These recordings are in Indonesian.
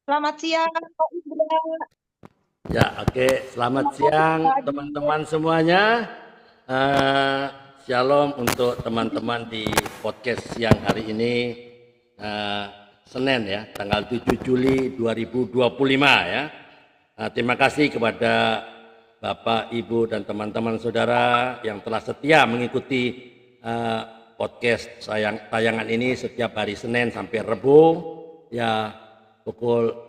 Selamat siang, Kak Indra. Ya, oke. Selamat Selamat pagi, siang Kak Adi. teman-teman semuanya. Eh, Shalom untuk teman-teman di podcast siang hari ini, eh, Senin ya, tanggal 7 Juli 2025 ya. Terima kasih kepada Bapak, Ibu, dan teman-teman saudara yang telah setia mengikuti eh, podcast tayangan ini setiap hari Senin sampai Rabu ya,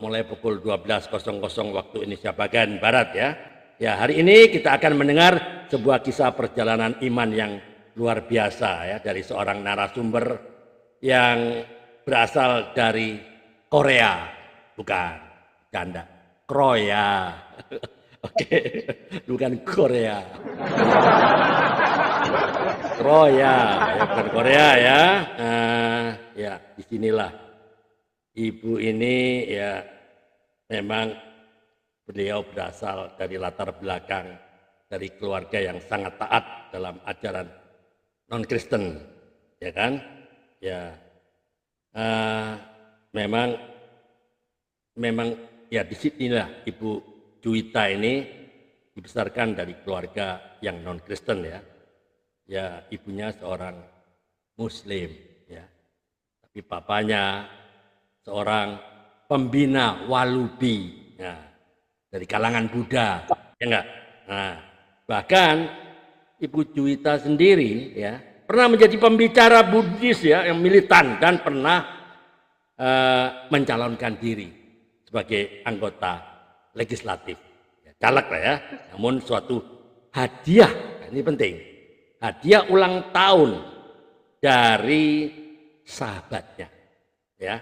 mulai pukul 12.00 waktu Indonesia bagian Barat ya. Ya, hari ini kita akan mendengar sebuah kisah perjalanan iman yang luar biasa ya dari seorang narasumber yang berasal dari Korea, bukan canda, Kroya. Oke, bukan Korea. Kroya, ya bukan Korea ya. Ya disinilah ibu ini ya, memang beliau berasal dari latar belakang dari keluarga yang sangat taat dalam ajaran non-Kristen, ya kan? Ya, uh, memang memang ya disinilah Ibu Juwita ini dibesarkan dari keluarga yang non-Kristen ya. Ya, ibunya seorang Muslim ya, tapi papanya seorang pembina walubi ya, dari kalangan Buddha, ya enggak? Nah, bahkan Ibu Juwita sendiri ya pernah menjadi pembicara Buddhis ya yang militan dan pernah mencalonkan diri sebagai anggota legislatif, ya, caleg lah ya. Namun suatu hadiah, nah ini penting, hadiah ulang tahun dari sahabatnya, ya,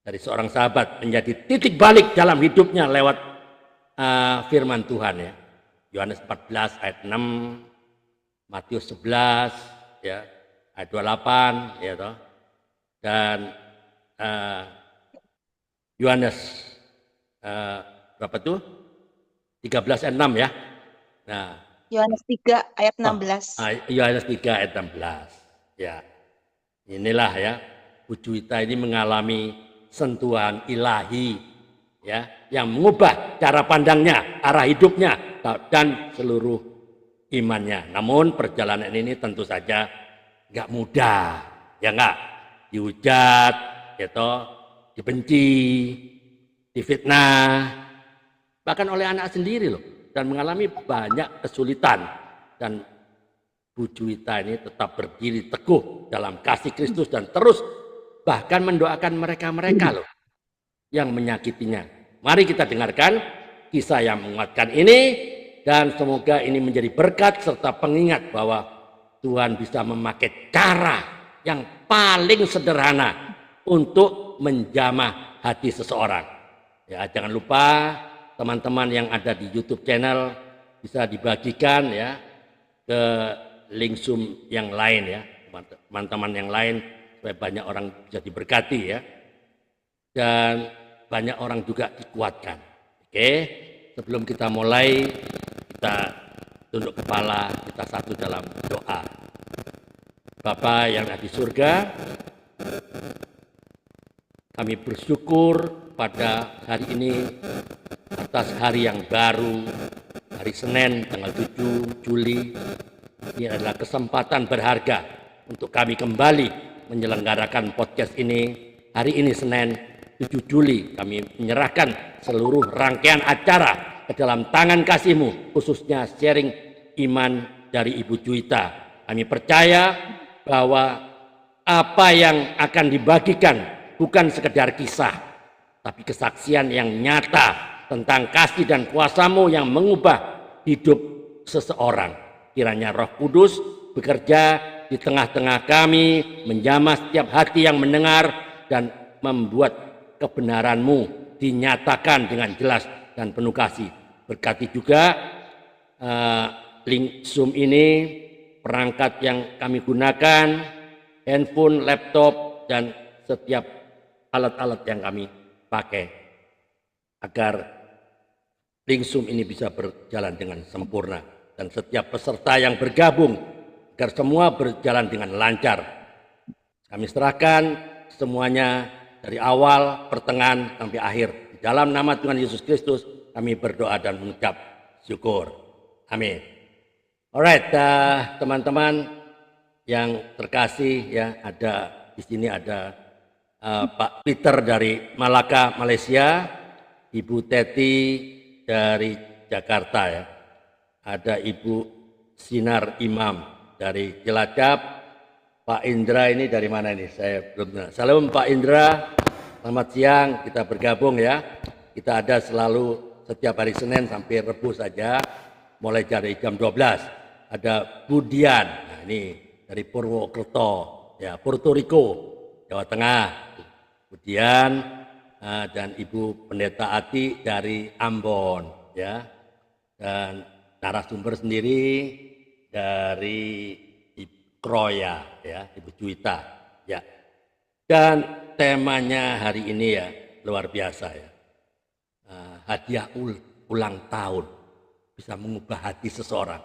dari seorang sahabat menjadi titik balik dalam hidupnya lewat firman Tuhan ya. Yohanes 14 ayat 6, Matius 11 ya, ayat 28 ya toh. Dan Yohanes berapa tuh? 13 ayat 6 ya. Nah, Yohanes 3 ayat 16. Yohanes 3 ayat 16. Ya. Inilah ya, Bu Juwita ini mengalami sentuhan ilahi ya, yang mengubah cara pandangnya, arah hidupnya dan seluruh imannya. Namun perjalanan ini tentu saja nggak mudah, ya nggak, dihujat, ya toh, dibenci, difitnah, bahkan oleh anak sendiri loh, dan mengalami banyak kesulitan. Dan Bu Juwita ini tetap berdiri teguh dalam kasih Kristus dan terus bahkan mendoakan mereka-mereka loh yang menyakitinya. Mari kita dengarkan kisah yang menguatkan ini dan semoga ini menjadi berkat serta pengingat bahwa Tuhan bisa memakai cara yang paling sederhana untuk menjamah hati seseorang. Ya, jangan lupa teman-teman yang ada di YouTube channel bisa dibagikan ya ke link Zoom yang lain ya, teman-teman yang lain, supaya banyak orang bisa diberkati ya, dan banyak orang juga dikuatkan. Oke, sebelum kita mulai, kita tunduk kepala, kita satu dalam doa. Bapa yang ada di surga, kami bersyukur pada hari ini atas hari yang baru, hari Senin tanggal 7 Juli. Ini adalah kesempatan berharga untuk kami kembali menyelenggarakan podcast ini. Hari ini Senin 7 Juli kami menyerahkan seluruh rangkaian acara ke dalam tangan kasih-Mu, khususnya sharing iman dari Ibu Juwita. Kami percaya bahwa apa yang akan dibagikan bukan sekedar kisah, tapi kesaksian yang nyata tentang kasih dan kuasa-Mu yang mengubah hidup seseorang. Kiranya Roh Kudus bekerja di tengah-tengah kami, menjamah setiap hati yang mendengar dan membuat kebenaran-Mu dinyatakan dengan jelas dan penuh kasih. Berkati juga link Zoom ini, perangkat yang kami gunakan, handphone, laptop, dan setiap alat-alat yang kami pakai, agar link Zoom ini bisa berjalan dengan sempurna. Dan setiap peserta yang bergabung, agar semua berjalan dengan lancar. Kami serahkan semuanya dari awal, pertengahan, sampai akhir. Di dalam nama Tuhan Yesus Kristus, kami berdoa dan mengucap syukur. Amin. Alright, teman-teman yang terkasih, ya, ada di sini ada Pak Peter dari Malaka, Malaysia, Ibu Teti dari Jakarta, ya. Ada Ibu Sinar Imam dari Cilacap, Pak Indra ini dari mana ini? Saya belum tahu. Salam Pak Indra, selamat siang, kita bergabung ya. Kita ada selalu setiap hari Senin sampai Rabu saja, mulai dari jam 12. Ada Budian, nah ini dari Purwokerto, ya, Puerto Rico, Jawa Tengah. Budian dan Ibu Pendeta Ati dari Ambon, ya. Dan narasumber sendiri dari Kroya, ya, Ibu Juwita, ya. Dan temanya hari ini, ya, luar biasa, ya. Hadiah ulang tahun bisa mengubah hati seseorang.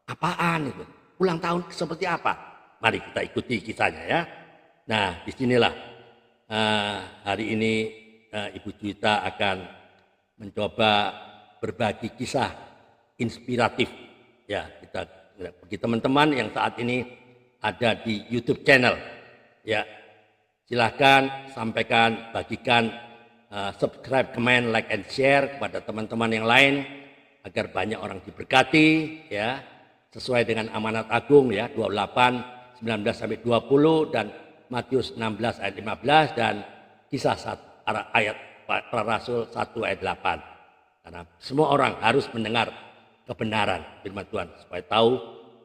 Apaan itu? Ulang tahun seperti apa? Mari kita ikuti kisahnya, ya. Nah, disinilah hari ini Ibu Juwita akan mencoba berbagi kisah inspiratif, ya. Kita bagi teman-teman yang saat ini ada di YouTube channel, ya, silahkan sampaikan, bagikan, subscribe, comment, like, and share kepada teman-teman yang lain agar banyak orang diberkati, ya, sesuai dengan amanat agung, ya, 28 19 sampai 20 dan Matius 16 ayat 15 dan Kisah ayat para Rasul 1 ayat 8. Karena semua orang harus mendengar kebenaran firman Tuhan supaya tahu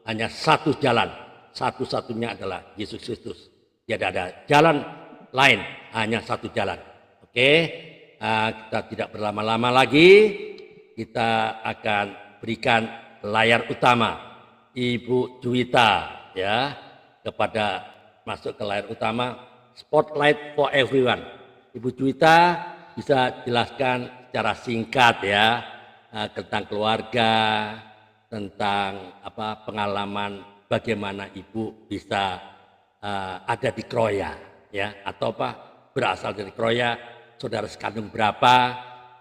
hanya satu jalan, satu-satunya adalah Yesus Kristus. Tidak ada jalan lain, hanya satu jalan. Oke, kita tidak berlama-lama lagi, kita akan berikan layar utama Ibu Juwita, ya, kepada masuk ke layar utama, spotlight for everyone. Ibu Juwita bisa jelaskan secara singkat, ya, tentang keluarga, tentang pengalaman bagaimana Ibu bisa ada di Kroya, ya, atau berasal dari Kroya, saudara sekandung berapa.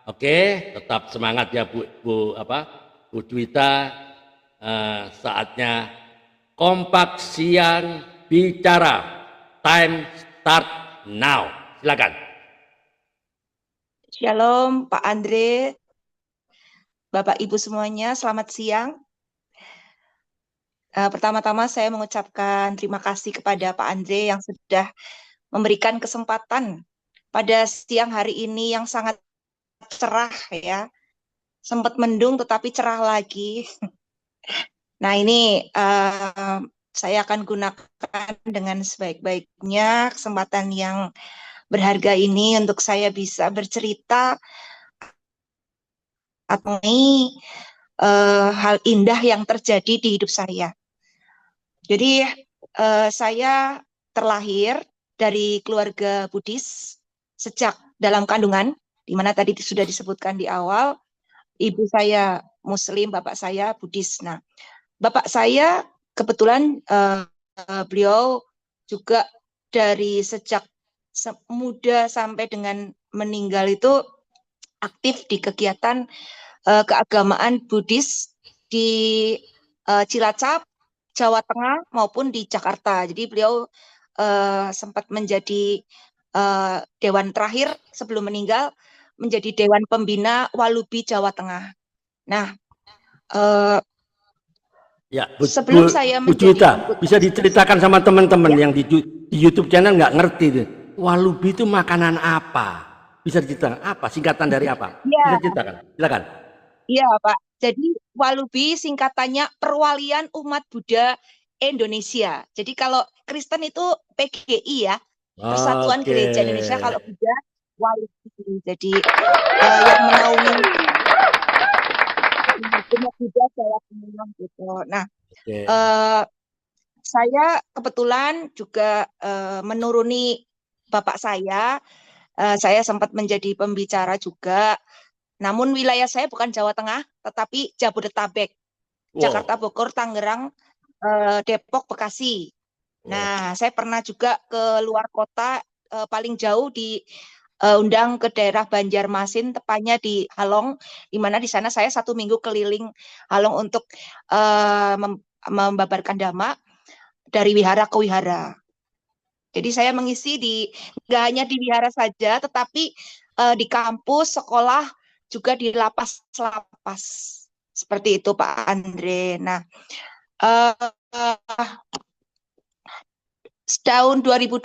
Oke, tetap semangat ya Bu Juwita. Saatnya Kompak Siang Bicara. Time start now. Silakan. Shalom Pak Andre, Bapak Ibu semuanya, selamat siang. Pertama-tama saya mengucapkan terima kasih kepada Pak Andre yang sudah memberikan kesempatan pada siang hari ini yang sangat cerah, ya. Sempat mendung tetapi cerah lagi. Nah, ini saya akan gunakan dengan sebaik-baiknya kesempatan yang berharga ini untuk saya bisa bercerita mengenai hal indah yang terjadi di hidup saya. Jadi saya terlahir dari keluarga Buddhis sejak dalam kandungan, di mana tadi sudah disebutkan di awal, ibu saya Muslim, bapak saya Buddhis. Nah, bapak saya kebetulan beliau juga dari sejak muda sampai dengan meninggal itu aktif di kegiatan keagamaan Buddhis di Cilacap, Jawa Tengah maupun di Jakarta. Jadi beliau sempat menjadi dewan terakhir sebelum meninggal, menjadi Dewan Pembina Walubi Jawa Tengah. Nah, ya, sebelum saya Bu Juwita, menjadi bisa diceritakan sama teman-teman yang di YouTube channel nggak ngerti itu. Walubi itu makanan apa? Bisa diceritakan apa? Singkatan dari apa? Ya, Bisa diceritakan. Silakan. iya Pak. Jadi Walubi singkatannya Perwalian Umat Buddha Indonesia. Jadi kalau Kristen itu PGI, ya, Persatuan Oke. Gereja Indonesia. Kalau Buddha Walubi. Jadi yang menaungi umat Buddha Jawa Tengah gitu. Nah, Oke. saya kebetulan juga menuruni bapak saya. Saya sempat menjadi pembicara juga. Namun wilayah saya bukan Jawa Tengah, tetapi Jabodetabek, Jakarta, Bogor, Tangerang, Depok, Bekasi. Nah, saya pernah juga ke luar kota paling jauh undang ke daerah Banjarmasin, tepatnya di Halong, di mana di sana saya 1 minggu keliling Halong untuk membabarkan dhamma dari wihara ke wihara. Jadi saya mengisi nggak hanya di wihara saja, tetapi di kampus, sekolah, juga di lapas-lapas. Seperti itu Pak Andre. Nah, tahun 2020,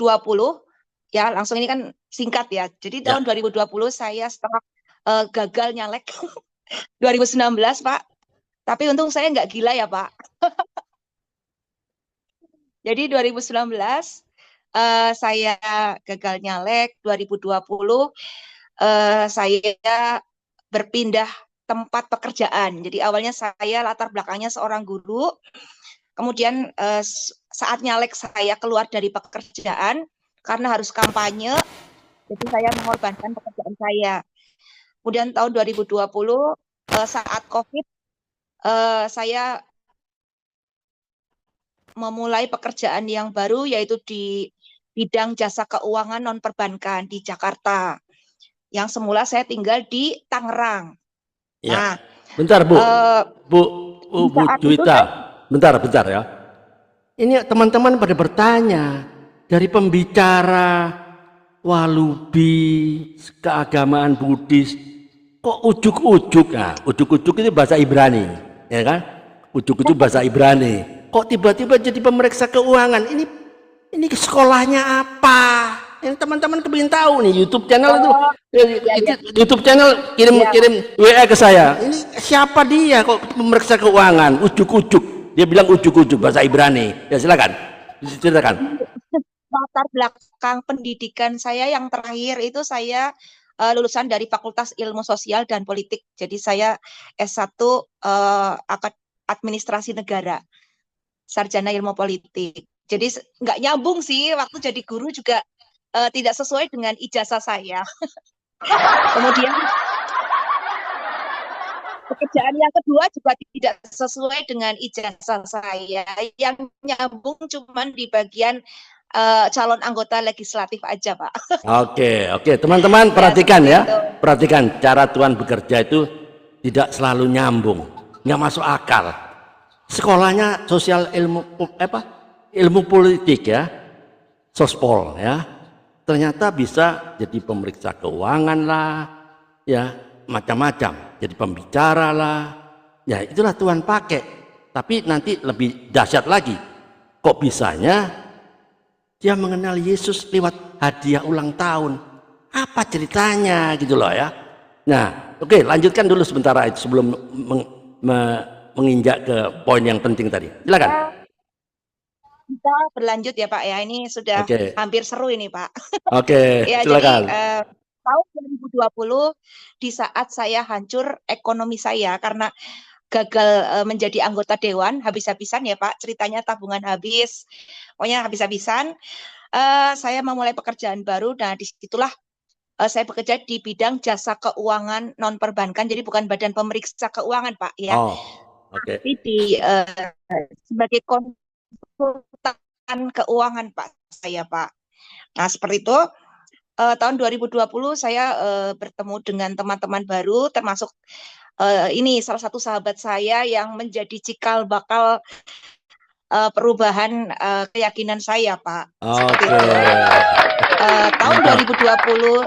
ya langsung ini kan singkat ya. Jadi tahun 2020 saya setelah gagal nyalek 2019 Pak. Tapi untung saya nggak gila ya Pak. Jadi 2019 saya gagal nyalek, 2020 saya berpindah tempat pekerjaan. Jadi awalnya saya latar belakangnya seorang guru, kemudian saat nyalek saya keluar dari pekerjaan karena harus kampanye, jadi saya mengorbankan pekerjaan saya. Kemudian tahun 2020 saat COVID saya memulai pekerjaan yang baru, yaitu di bidang jasa keuangan non perbankan di Jakarta. Yang semula saya tinggal di Tangerang. Ya. Nah, bentar Bu, Bu Juwita, bentar ya. Ini teman-teman pada bertanya, dari pembicara Walubi, keagamaan Buddhis, kok ujuk-ujuk? Nah, ujuk-ujuk itu bahasa Ibrani, ya kan? Ujuk-ujuk bahasa Ibrani. Kok tiba-tiba jadi pemeriksa keuangan? Ini sekolahnya apa? Yang teman-teman kepingin tahu nih, YouTube channel itu, YouTube channel kirim WA ke saya. Ini siapa dia kok pemeriksa keuangan? Ujuk-ujuk. Dia bilang ujuk-ujuk bahasa Ibrani. Ya silakan, diceritakan. Latar belakang pendidikan saya yang terakhir itu saya lulusan dari Fakultas Ilmu Sosial dan Politik. Jadi saya S1 Administrasi Negara, Sarjana Ilmu Politik. Jadi nggak nyambung sih, waktu jadi guru juga tidak sesuai dengan ijazah saya. Kemudian pekerjaan yang kedua juga tidak sesuai dengan ijazah saya. Yang nyambung cuman di bagian calon anggota legislatif aja, Pak. Oke, teman-teman perhatikan ya, perhatikan cara Tuhan bekerja itu tidak selalu nyambung, nggak masuk akal. Sekolahnya sosial ilmu politik ya, sospol ya, ternyata bisa jadi pemeriksa keuangan lah, ya macam-macam, jadi pembicara lah, ya itulah Tuhan pakai. Tapi nanti lebih dahsyat lagi, kok bisanya dia mengenal Yesus lewat hadiah ulang tahun. Apa ceritanya gitu loh ya. Nah, oke, lanjutkan dulu sebentar itu sebelum menginjak ke poin yang penting tadi. Silakan. Kita berlanjut ya Pak ya. Ini sudah hampir seru ini Pak. Oke, ya, silakan. Jadi tahun 2020 di saat saya hancur ekonomi saya karena gagal menjadi anggota dewan, habis-habisan ya Pak, ceritanya tabungan habis, pokoknya habis-habisan. Saya memulai pekerjaan baru. Nah, disitulah saya bekerja di bidang jasa keuangan non perbankan, jadi bukan badan pemeriksa keuangan Pak ya, tapi sebagai konsultan keuangan Pak saya Pak. Nah seperti itu. Tahun 2020 saya bertemu dengan teman-teman baru, termasuk ini salah satu sahabat saya yang menjadi cikal bakal perubahan keyakinan saya, Pak. Tahun 2020,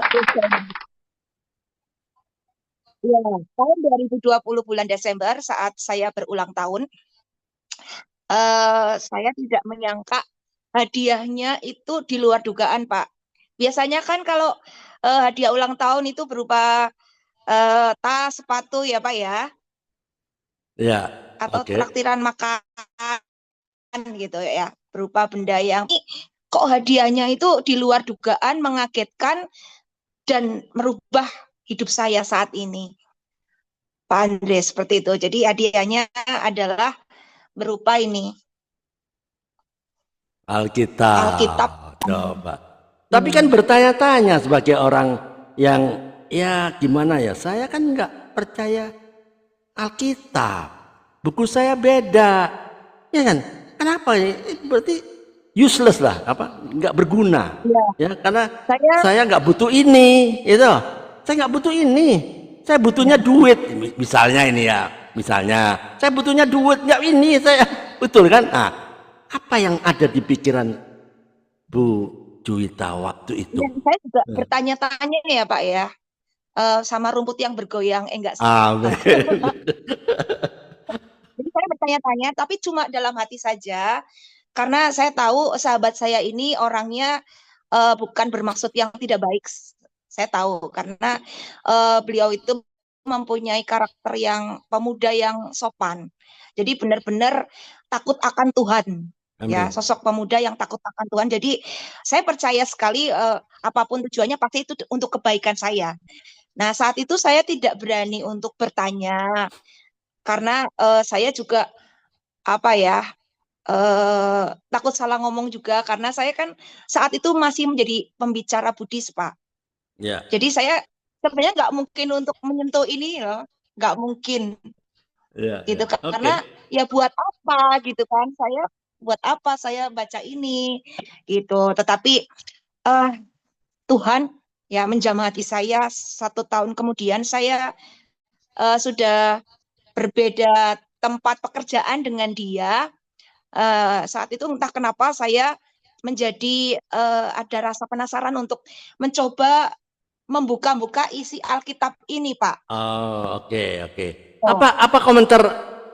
ya, tahun 2020 bulan Desember saat saya berulang tahun, saya tidak menyangka hadiahnya itu di luar dugaan, Pak. Biasanya kan kalau hadiah ulang tahun itu berupa tas, sepatu ya Pak ya. Ya. Atau traktiran makan gitu ya, berupa benda yang kok hadiahnya itu di luar dugaan, mengagetkan dan merubah hidup saya saat ini. Pak Andre seperti itu. Jadi hadiahnya adalah berupa ini. Alkitab. Coba. Tapi kan bertanya-tanya sebagai orang yang ya gimana ya, saya kan nggak percaya Alkitab, buku saya beda, ya kan? Kenapa ya? Berarti useless lah, apa nggak berguna Ya, ya, karena saya saya nggak butuh ini itu, saya nggak butuh ini, saya butuhnya duit misalnya ini ya, misalnya saya butuhnya duit, nggak ini saya betul kan. Nah, apa yang ada di pikiran Bu Juwita waktu itu? dan saya juga bertanya-tanya ya Pak ya, sama rumput yang bergoyang, enggak sih. Amin. Jadi saya bertanya-tanya, tapi cuma dalam hati saja, karena saya tahu sahabat saya ini orangnya bukan bermaksud yang tidak baik. Saya tahu karena beliau itu mempunyai karakter yang pemuda yang sopan. Jadi benar-benar takut akan Tuhan. Ya, Amin. sosok pemuda yang takut akan Tuhan. Jadi saya percaya sekali apapun tujuannya pasti itu untuk kebaikan saya. Nah, saat itu saya tidak berani untuk bertanya karena saya juga apa ya takut salah ngomong juga karena saya kan saat itu masih menjadi pembicara Buddhis, Pak. Ya, Jadi saya sebenarnya nggak mungkin untuk menyentuh ini loh, nggak mungkin ya, ya. gitu Oke. karena ya buat apa gitu kan saya buat apa saya baca ini gitu. Tetapi eh Tuhan ya menjamah hati saya 1 tahun kemudian saya sudah berbeda tempat pekerjaan dengan dia. Saat itu entah kenapa saya menjadi ada rasa penasaran untuk mencoba membuka-buka isi Alkitab ini, Pak. Oh, oke, oke. Oh, Apa komentar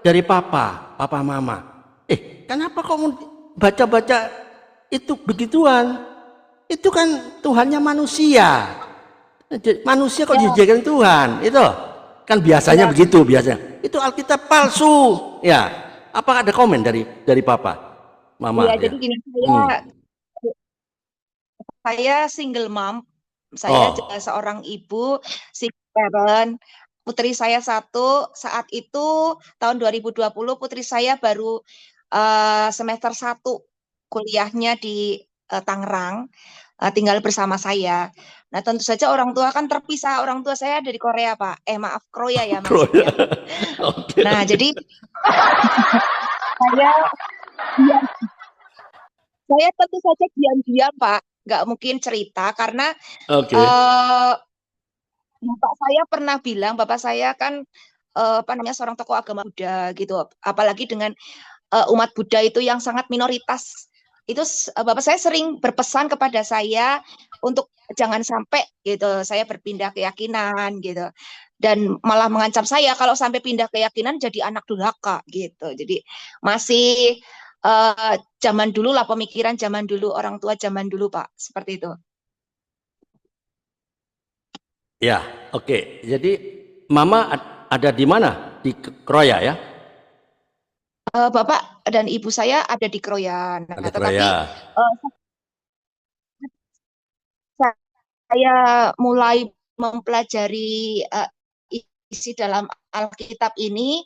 dari papa mama? Kenapa kamu baca-baca itu begituan? Itu kan Tuhannya manusia. Manusia kok ya, dijadikan Tuhan? Itu kan biasanya ya, begitu biasanya. Itu Alkitab palsu. Ya. Apa ada komen dari papa, mama ya. ya? Jadi gini, Hmm. saya single mom, saya Oh, seorang ibu, single parent. Putri saya satu, saat itu tahun 2020 putri saya baru semester 1 kuliahnya di Tangerang, tinggal bersama saya. Nah, tentu saja orang tua kan terpisah. Orang tua saya dari Korea, Pak. Maaf, Kroya ya Kroya. maksudnya. Oke, Nah, oke. jadi saya diam, saya tentu saja diam-diam, Pak. Nggak mungkin cerita karena Oke. eh, bapak saya pernah bilang, bapak saya kan apa namanya seorang tokoh agama Buddha gitu. Apalagi dengan umat Buddha itu yang sangat minoritas. Itu bapak saya sering berpesan kepada saya untuk jangan sampai gitu saya berpindah keyakinan gitu. Dan malah mengancam saya kalau sampai pindah keyakinan jadi anak durhaka gitu. Jadi masih zaman dulu lah pemikiran zaman dulu orang tua zaman dulu Pak seperti itu. Ya, oke. Jadi mama ada di mana? Di Kroya ya? Bapak dan ibu saya ada di Kroyan. Ada Nah, tetapi Kroya. eh, saya mulai mempelajari isi dalam Alkitab ini,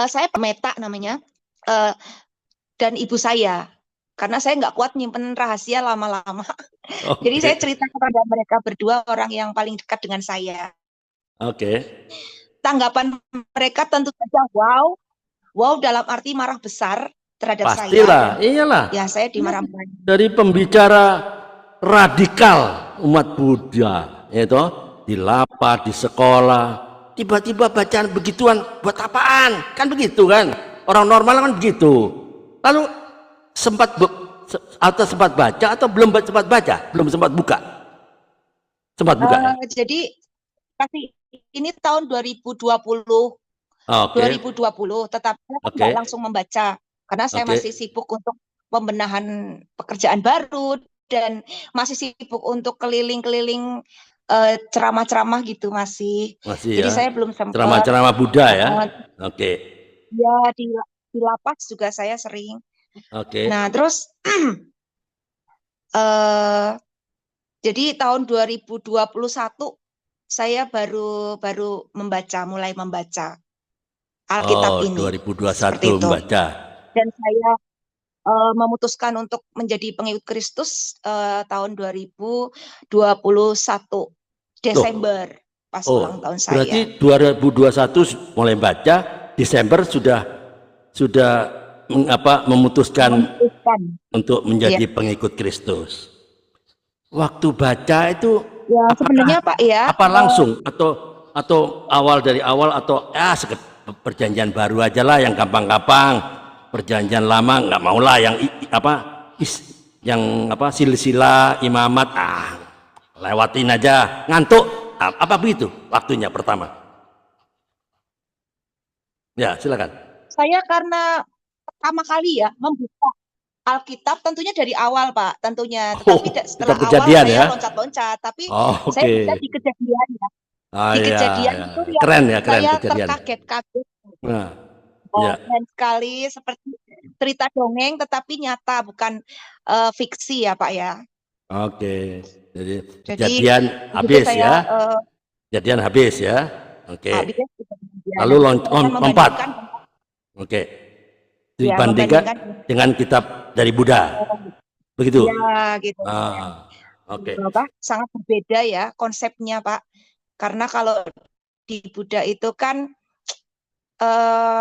saya Meta namanya, eh, dan ibu saya. Karena saya nggak kuat nyimpen rahasia lama-lama. Jadi saya Oke. cerita kepada mereka berdua, orang yang paling dekat dengan saya. Oke. Tanggapan mereka tentu saja wow, wow dalam arti marah besar terhadap saya dan Pastilah, iyalah. ya saya Ini dimarah-marahin. dari pembicara radikal umat Buddha, itu di lapas, di sekolah, tiba-tiba bacaan begituan buat apaan? Kan begitu kan? Orang normal kan begitu. Lalu sempat atau sempat baca atau belum sempat baca? Belum sempat buka. Sempat buka ya? Jadi kasih ini tahun 2020, Oke, 2020, tetapi saya nggak oke, langsung membaca karena saya oke. masih sibuk untuk pembenahan pekerjaan baru dan masih sibuk untuk keliling-keliling ceramah-ceramah gitu masih. Masih Jadi ya. saya belum sempat. Ceramah-ceramah Buddha ya. uh, Oke, ya di lapas juga saya sering. oke. Nah, terus eh jadi tahun 2021 saya baru baru mulai membaca Alkitab Oh, ini 2021 seperti itu. membaca. Dan saya memutuskan untuk menjadi pengikut Kristus tahun 2021 Loh, Desember pas oh, ulang tahun saya. berarti 2021 mulai baca, Desember sudah memutuskan Memutuskan untuk Ya, menjadi pengikut Kristus. Waktu baca itu ya apakah sebenarnya Pak ya, apa langsung atau awal dari awal atau perjanjian baru aja lah yang gampang-gampang, perjanjian lama nggak mau lah yang yang apa silsilah imamat lewatin aja ngantuk apa begitu waktunya pertama? Ya silakan. saya karena pertama kali ya membuka Alkitab tentunya dari awal Pak, tentunya. Oh, Tetapi kita setelah awal kejadian saya ya. loncat-loncat, tapi Oh, saya oke. bisa di kejadian ya. Ah Di ya, kejadian ya, itu ya. yang Keren ya, keren saya kejadian. terkaget-kaget. Nah, Oh, ya. keren sekali seperti cerita dongeng tetapi nyata bukan fiksi ya Pak ya. Oke. Jadi Jadi kejadian begitu habis saya ya. Kejadian habis ya. Oke. habis kejadian, Lalu nah itu saya kan lompat. membandingkan Oke. ya Dibandingkan membandingkan dengan kitab dari Buddha. Begitu. ya gitu. Oke. Apa, sangat berbeda ya konsepnya Pak. Karena kalau di Buddha itu kan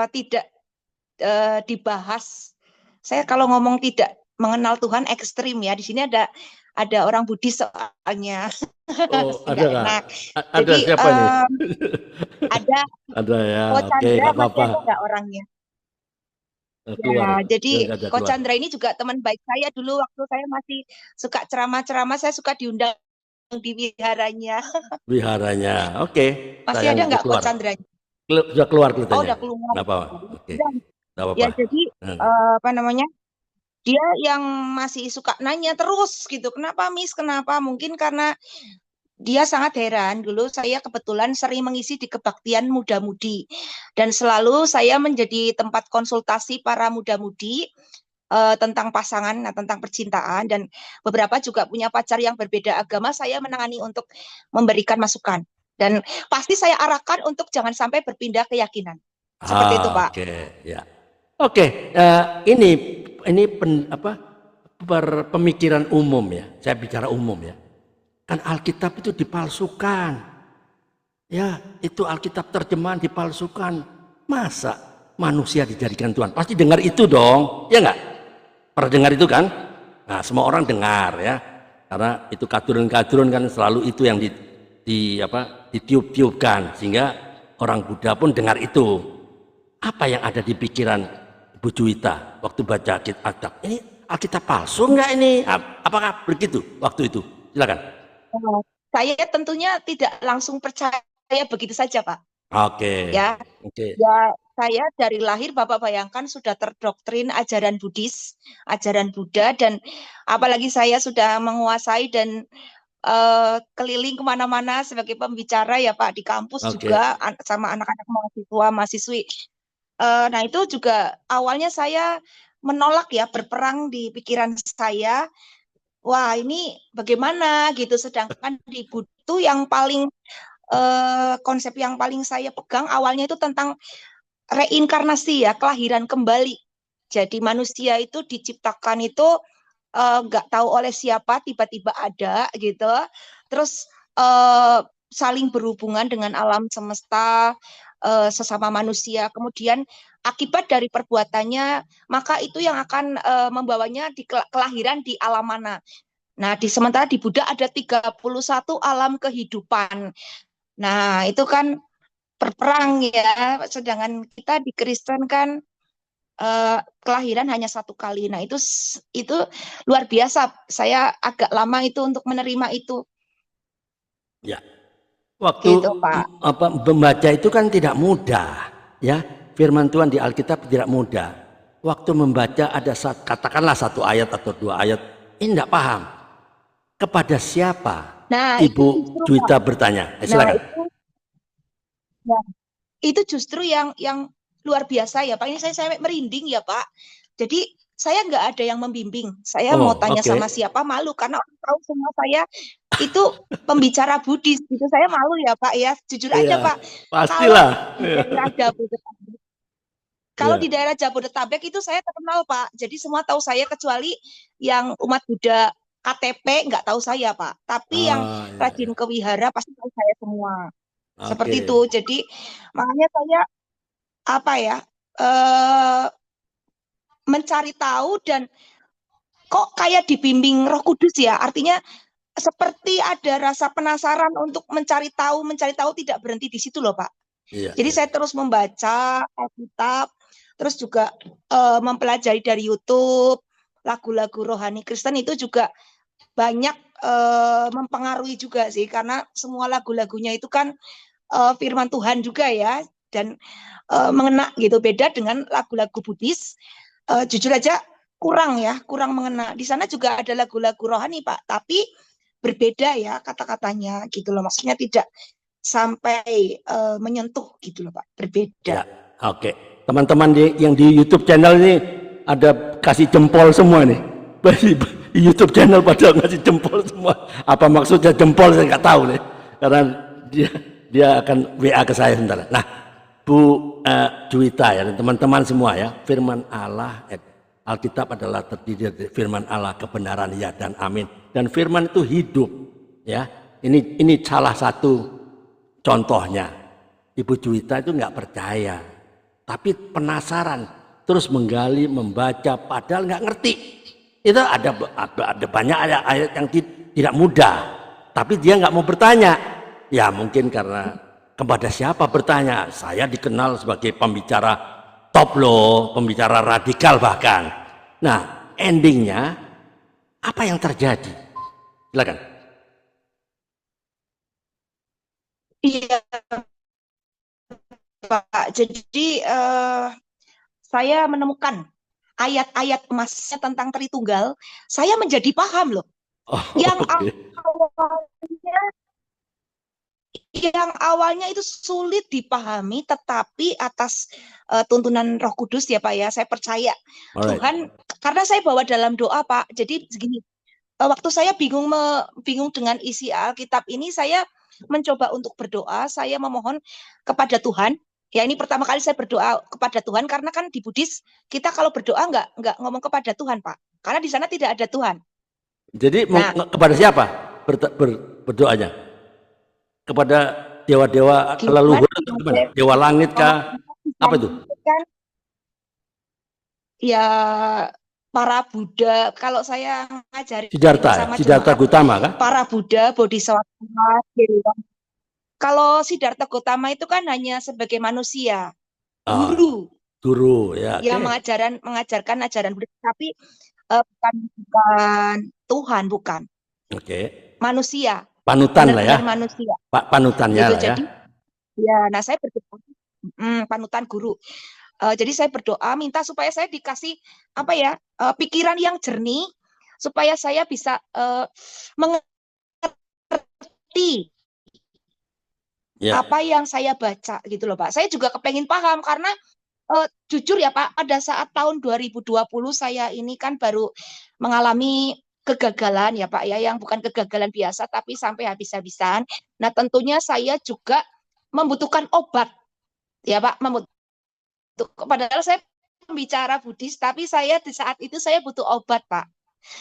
tidak dibahas. Saya kalau ngomong tidak mengenal Tuhan ekstrim ya. Di sini ada orang Buddhis soalnya. Oh, ada Nggak nggak? enak. Ada Jadi siapa nih? ada Ada ya. Ko Oke, Chandra nggak masih apa-apa. ada nggak orangnya? Keluar. Ya, jadi Nggak ada Ko keluar. Chandra ini juga teman baik saya dulu waktu saya masih suka ceramah-ceramah, saya suka diundang di wiharanya. Wiharanya. Oke. Masih ada Sayang udah nggak Ko keluar. Chandra? Sudah keluar Oh, kelihatannya. udah keluar. Nggak apa-apa. Oke. Nggak Ya, apa-apa. jadi Hmm. apa namanya? Dia yang masih suka nanya terus gitu, kenapa Miss, kenapa? Mungkin karena dia sangat heran. Dulu saya kebetulan sering mengisi di kebaktian muda-mudi. Dan selalu saya menjadi tempat konsultasi para muda-mudi tentang pasangan, tentang percintaan. Dan beberapa juga punya pacar yang berbeda agama, saya menangani untuk memberikan masukan. Dan pasti saya arahkan untuk jangan sampai berpindah keyakinan. Seperti itu, Pak. Oke, ya. Oke, ini pemikiran umum ya. Saya bicara umum ya. Kan Alkitab itu dipalsukan. Ya, itu Alkitab terjemahan dipalsukan. Masa manusia dijadikan Tuhan? Pasti dengar itu dong, ya nggak? Pernah dengar itu kan? Nah, semua orang dengar ya. Karena itu kadrun-kadrun kan selalu itu yang ditiup-tiupkan sehingga orang Buddha pun dengar itu. Apa yang ada di pikiran Bu Juwita waktu baca Alkitab? Ini Alkitab palsu enggak ini? Apakah begitu waktu itu? Silakan. Saya tentunya tidak langsung percaya begitu saja, Pak. Oke. Ya, Oke. ya saya dari lahir Bapak bayangkan sudah terdoktrin ajaran Buddhis, ajaran Buddha, dan apalagi saya sudah menguasai dan keliling kemana-mana sebagai pembicara ya Pak, di kampus Oke. juga sama anak-anak mahasiswa, mahasiswi. Nah itu juga awalnya saya menolak ya, berperang di pikiran saya. Wah ini bagaimana gitu, sedangkan di Buddha yang paling konsep yang paling saya pegang awalnya itu tentang reinkarnasi ya, kelahiran kembali. Jadi manusia itu diciptakan itu nggak tahu oleh siapa, tiba-tiba ada gitu. Terus saling berhubungan dengan alam semesta, sesama manusia. Kemudian akibat dari perbuatannya, maka itu yang akan membawanya di kelahiran di alam mana. Nah, sementara di Buddha ada 31 alam kehidupan. Nah, itu kan berperang ya. Sedangkan kita di Kristen kan kelahiran hanya satu kali. Nah, itu luar biasa. Saya agak lama itu untuk menerima itu. Ya. Waktu Gitu, Pak. membaca itu kan tidak mudah, ya. Firman Tuhan di Alkitab tidak mudah. Waktu membaca ada katakanlah satu ayat atau dua ayat, ini tidak paham. Kepada siapa? Nah, Ibu justru, Juwita Pak. bertanya. Nah, Silakan. itu justru yang luar biasa ya, Pak. Ini saya merinding ya, Pak. Jadi saya nggak ada yang membimbing. Saya mau tanya sama siapa, malu karena orang tahu semua saya itu pembicara Buddhis. Gitu saya malu ya, Pak ya. Jujur aja, Pak. Pastilah. Kalau di daerah Jabodetabek itu saya terkenal, Pak. Jadi semua tahu saya kecuali yang umat Buddha KTP nggak tahu saya, Pak. Tapi yang rajin ke wihara pasti tahu saya semua. Seperti itu. Jadi makanya saya apa ya mencari tahu dan kok kayak dibimbing Roh Kudus ya. Artinya seperti ada rasa penasaran untuk mencari tahu tidak berhenti di situ loh Pak. Iya, Jadi iya. saya terus membaca Alkitab, terus juga mempelajari dari YouTube, lagu-lagu rohani Kristen itu juga banyak mempengaruhi juga sih, karena semua lagu-lagunya itu kan firman Tuhan juga ya, dan mengena gitu. Beda dengan lagu-lagu Buddhis, jujur aja kurang mengena. Di sana juga ada lagu-lagu rohani Pak, tapi berbeda ya kata-katanya gitu loh. Maksudnya tidak sampai menyentuh gitu loh Pak, berbeda. Ya, oke. Teman-teman yang di YouTube channel ini ada kasih jempol semua nih. Di YouTube channel pada ngasih jempol semua. Apa maksudnya jempol saya nggak tahu nih. Karena dia akan WA ke saya sebentar. Nah, Bu Juwita ya dan teman-teman semua ya, firman Allah, Alkitab adalah terdiri dari firman Allah, kebenaran ya dan amin. Dan firman itu hidup ya. Ini salah satu contohnya. Ibu Juwita itu nggak percaya, tapi penasaran, terus menggali, membaca, padahal nggak ngerti. Itu ada banyak ayat yang tidak mudah, tapi dia nggak mau bertanya. Ya mungkin karena kepada siapa bertanya? Saya dikenal sebagai pembicara top loh, pembicara radikal bahkan. Nah, endingnya apa yang terjadi? Silakan. Iya Pak, jadi saya menemukan ayat-ayat emasnya tentang Tritunggal, saya menjadi paham loh. Oh, Yang oke. awalnya, yang awalnya itu sulit dipahami, tetapi atas tuntunan Roh Kudus ya Pak ya, saya percaya Alright. Tuhan, karena saya bawa dalam doa Pak. Jadi segini, waktu saya bingung dengan isi Alkitab ini, saya mencoba untuk berdoa, saya memohon kepada Tuhan. Ya ini pertama kali saya berdoa kepada Tuhan, karena kan di Buddhis kita kalau berdoa nggak ngomong kepada Tuhan Pak, karena di sana tidak ada Tuhan. Jadi Nah, kepada siapa berdoanya? Kepada dewa-dewa gimana leluhur atau gimana? Dewa langit kah? Apa itu? kan ya para Buddha, kalau saya ngajarin Siddhartha ya? sama Siddhartha jemaat, Gautama kah? para Buddha, Bodhisattva, dewa. Kalau Siddhartha Gautama itu kan hanya sebagai manusia, Oh, guru guru ya, yang oke. mengajarkan ajaran Buddha, tapi bukan Tuhan, bukan Oke. manusia, Panutan lah ya. benar-benar manusia Pak panutannya gitu. lah ya. Jadi ya, nah saya berdoa, panutan guru. Jadi saya berdoa minta supaya saya dikasih apa ya, pikiran yang jernih, supaya saya bisa mengerti Ya. apa yang saya baca gitu loh Pak. Saya juga kepengen paham, karena jujur ya Pak, pada saat tahun 2020 saya ini kan baru mengalami kegagalan ya Pak ya, yang bukan kegagalan biasa tapi sampai habis-habisan. Nah, tentunya saya juga membutuhkan obat ya Pak, padahal saya pembicara Buddhis, tapi saya di saat itu saya butuh obat Pak.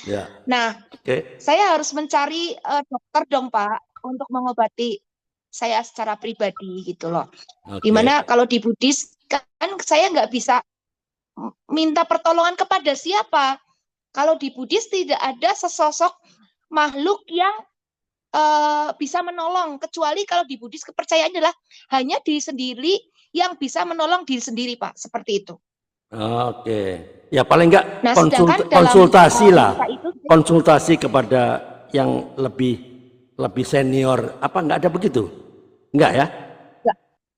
Ya. Nah, Oke. saya harus mencari dokter dong Pak untuk mengobati saya secara pribadi gitu loh. Oke. Dimana kalau di Buddhis kan saya nggak bisa minta pertolongan kepada siapa. Kalau di Buddhis tidak ada sesosok makhluk yang bisa menolong, kecuali kalau di Buddhis kepercayaan adalah hanya diri sendiri yang bisa menolong diri sendiri Pak, seperti itu. Oke. Ya paling enggak Nah, sedangkan dalam konsultasi lah. kisah itu Konsultasi kepada yang lebih senior. Apa enggak ada begitu? Enggak ya?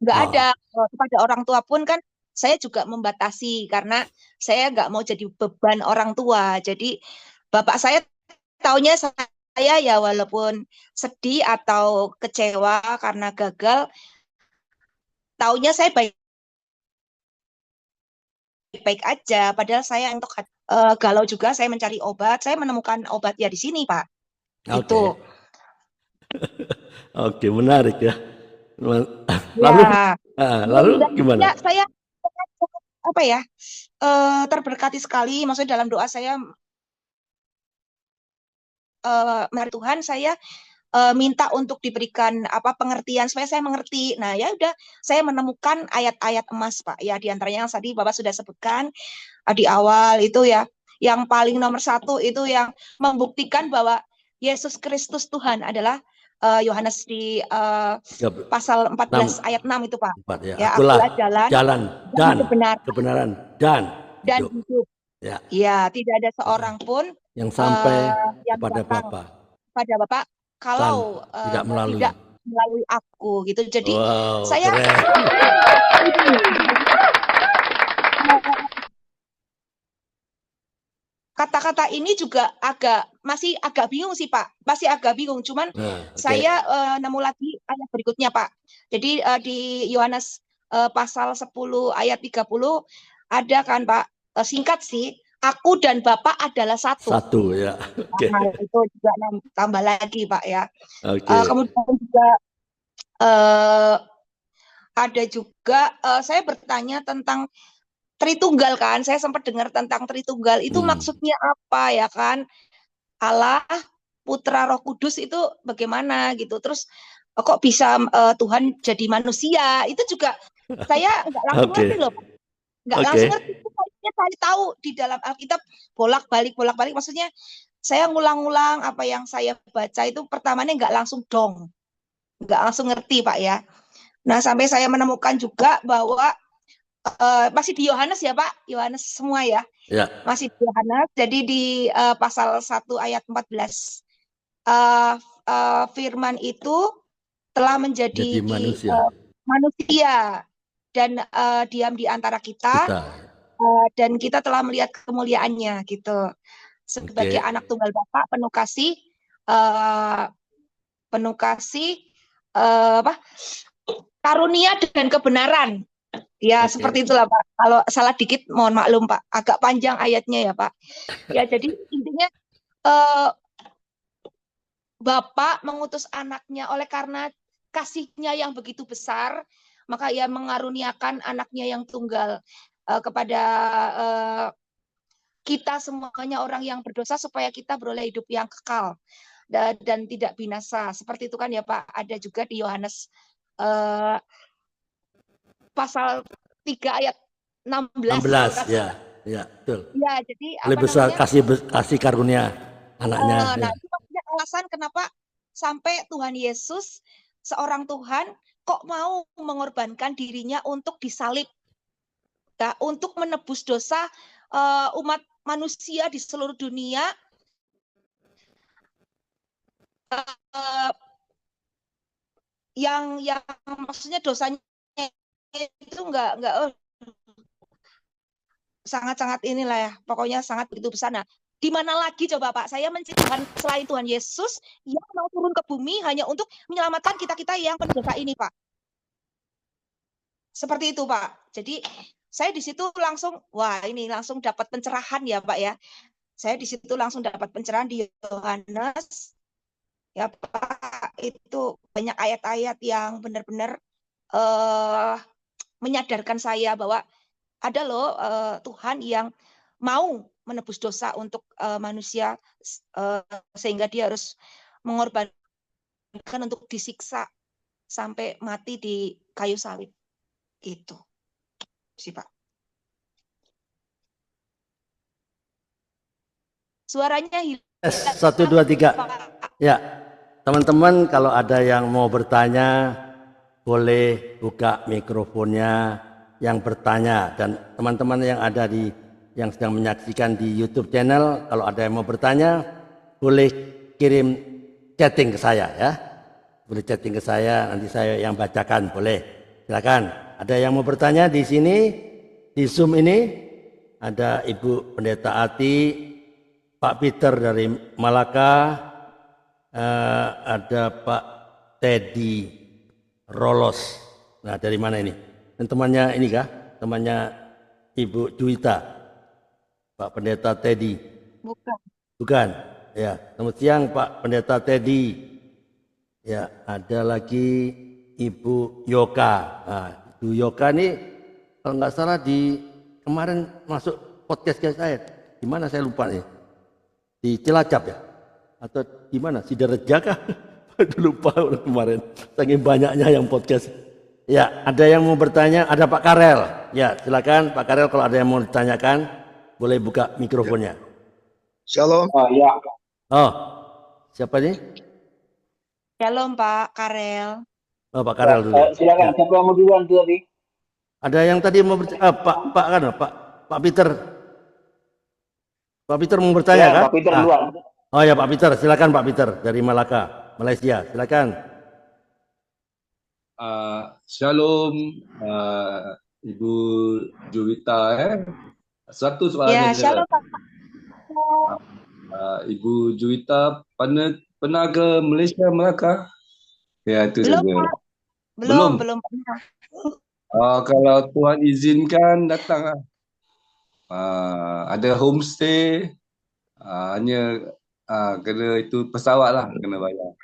nggak Oh, ada. Kepada orang tua pun kan saya juga membatasi, karena saya nggak mau jadi beban orang tua. Jadi bapak saya taunya saya ya, walaupun sedih atau kecewa karena gagal, taunya saya baik-baik aja. Padahal saya untuk galau juga, saya mencari obat, saya menemukan obat ya di sini Pak. oke. Gitu. Oke, menarik ya. Lalu Ya, lalu mudah-mudahan gimana? ya saya apa ya, terberkati sekali. Maksudnya dalam doa saya mencari Tuhan, saya minta untuk diberikan apa pengertian supaya saya mengerti. Nah, ya udah, saya menemukan ayat-ayat emas Pak. Ya, di antaranya yang tadi Bapak sudah sebutkan di awal itu ya. yang paling nomor satu itu yang membuktikan bahwa Yesus Kristus Tuhan adalah Yohanes di pasal 14 ayat 6 itu Pak. 4, ya. Ya, Akulah jalan dan kebenaran dan hidup. Ya. Ya, tidak ada seorang pun yang sampai yang kepada datang Bapa pada Bapak kalau tidak melalui aku gitu. Jadi wow, saya kata-kata ini juga masih agak bingung sih Pak, masih agak bingung. Cuman saya nemu lagi ayat berikutnya Pak. Jadi di Yohanes pasal 10 ayat 30 ada kan Pak, singkat sih, aku dan Bapak adalah satu. Satu ya. Nah, itu juga tambah lagi Pak ya. Kemudian juga ada juga saya bertanya tentang Tritunggal kan, saya sempat dengar tentang Tritunggal itu maksudnya apa ya kan? Allah, Putra, Roh Kudus itu bagaimana gitu. Terus kok bisa Tuhan jadi manusia? Itu juga saya nggak langsung ngerti loh, nggak langsung ngerti. Saya tahu di dalam Alkitab bolak-balik. Maksudnya saya ngulang-ngulang apa yang saya baca itu pertamanya nggak langsung dong, nggak langsung ngerti Pak ya. Nah sampai saya menemukan juga bahwa masih di Yohanes ya Pak, Yohanes semua ya. Masih di Yohanes, jadi di pasal 1 ayat 14 firman itu telah menjadi manusia dan diam di antara kita. Dan kita telah melihat kemuliaannya gitu. Sebagai anak tunggal Bapa, penuh kasih karunia dan kebenaran. Ya, seperti itulah Pak. Kalau salah dikit mohon maklum Pak. Agak panjang ayatnya ya Pak. Ya, jadi intinya Bapak mengutus anaknya oleh karena kasihnya yang begitu besar, maka ia mengaruniakan anaknya yang tunggal kepada kita semuanya orang yang berdosa supaya kita beroleh hidup yang kekal dan tidak binasa. Seperti itu kan ya Pak. Ada juga di Yohanes pasal 3 ayat 16 ya betul. Ya, jadi lebih besar kasih karunia anaknya. Nah, itu maksudnya alasan kenapa sampai Tuhan Yesus seorang Tuhan kok mau mengorbankan dirinya untuk disalib, ya, untuk menebus dosa umat manusia di seluruh dunia. Yang maksudnya dosanya itu enggak sangat-sangat inilah ya, pokoknya sangat begitu besar. Nah, di mana lagi coba Pak, saya mencari Tuhan selain Tuhan Yesus yang mau turun ke bumi hanya untuk menyelamatkan kita-kita yang pendosa ini Pak. Seperti itu Pak. Jadi saya di situ langsung, wah ini langsung dapat pencerahan ya Pak ya. Saya di situ langsung dapat pencerahan di Yohanes. Ya Pak, itu banyak ayat-ayat yang benar-benar menyadarkan saya bahwa ada loh Tuhan yang mau menebus dosa untuk manusia sehingga dia harus mengorbankan untuk disiksa sampai mati di kayu salib. Itu sih Pak. Suaranya hilang. 1, 2, 3. Ya, teman-teman kalau ada yang mau bertanya boleh buka mikrofonnya yang bertanya, dan teman-teman yang ada yang sedang menyaksikan di YouTube channel, kalau ada yang mau bertanya boleh kirim chatting ke saya ya. Boleh chatting ke saya, nanti saya yang bacakan, boleh. Silakan. Ada yang mau bertanya di sini di Zoom ini? Ada Ibu Pendeta Ati, Pak Peter dari Malaka, ada Pak Teddy Rolos. Nah, dari mana ini? Dan temannya ini kah? Temannya Ibu Juwita, Pak Pendeta Teddy. Bukan. Ya, selamat siang Pak Pendeta Teddy. Ya, ada lagi Ibu Yoka. Nah, Ibu Yoka ini kalau nggak salah kemarin masuk podcast saya. Di mana saya lupa nih. Di Cilacap ya? Atau di mana? Sidoarjo kah? Lupa kemarin. Saking banyaknya yang podcast. Ya, ada yang mau bertanya? Ada Pak Karel. Ya, silakan Pak Karel, kalau ada yang mau ditanyakan boleh buka mikrofonnya. Shalom. Ya, Oh, siapa nih? Shalom Pak Karel. Oh, Pak Karel dulu. silakan. Ya. Siapa yang mau duluan tuh tadi? Ada yang tadi mau Pak Peter. Pak Peter mau bertanya Ya, kan? Pak Peter Ah. duluan. Oh ya Pak Peter, silakan Pak Peter dari Malaka, Malaysia. Silakan. Shalom, Ibu Juwita. Satu soalan Ya, saja. shalom Pak. Ibu Juwita pernah ke Malaysia, Melaka? Ya, itu Belum saja. Pak, Belum. belum pernah. Kalau Tuhan izinkan datang, ada homestay, hanya kena itu pesawat lah kena bayar.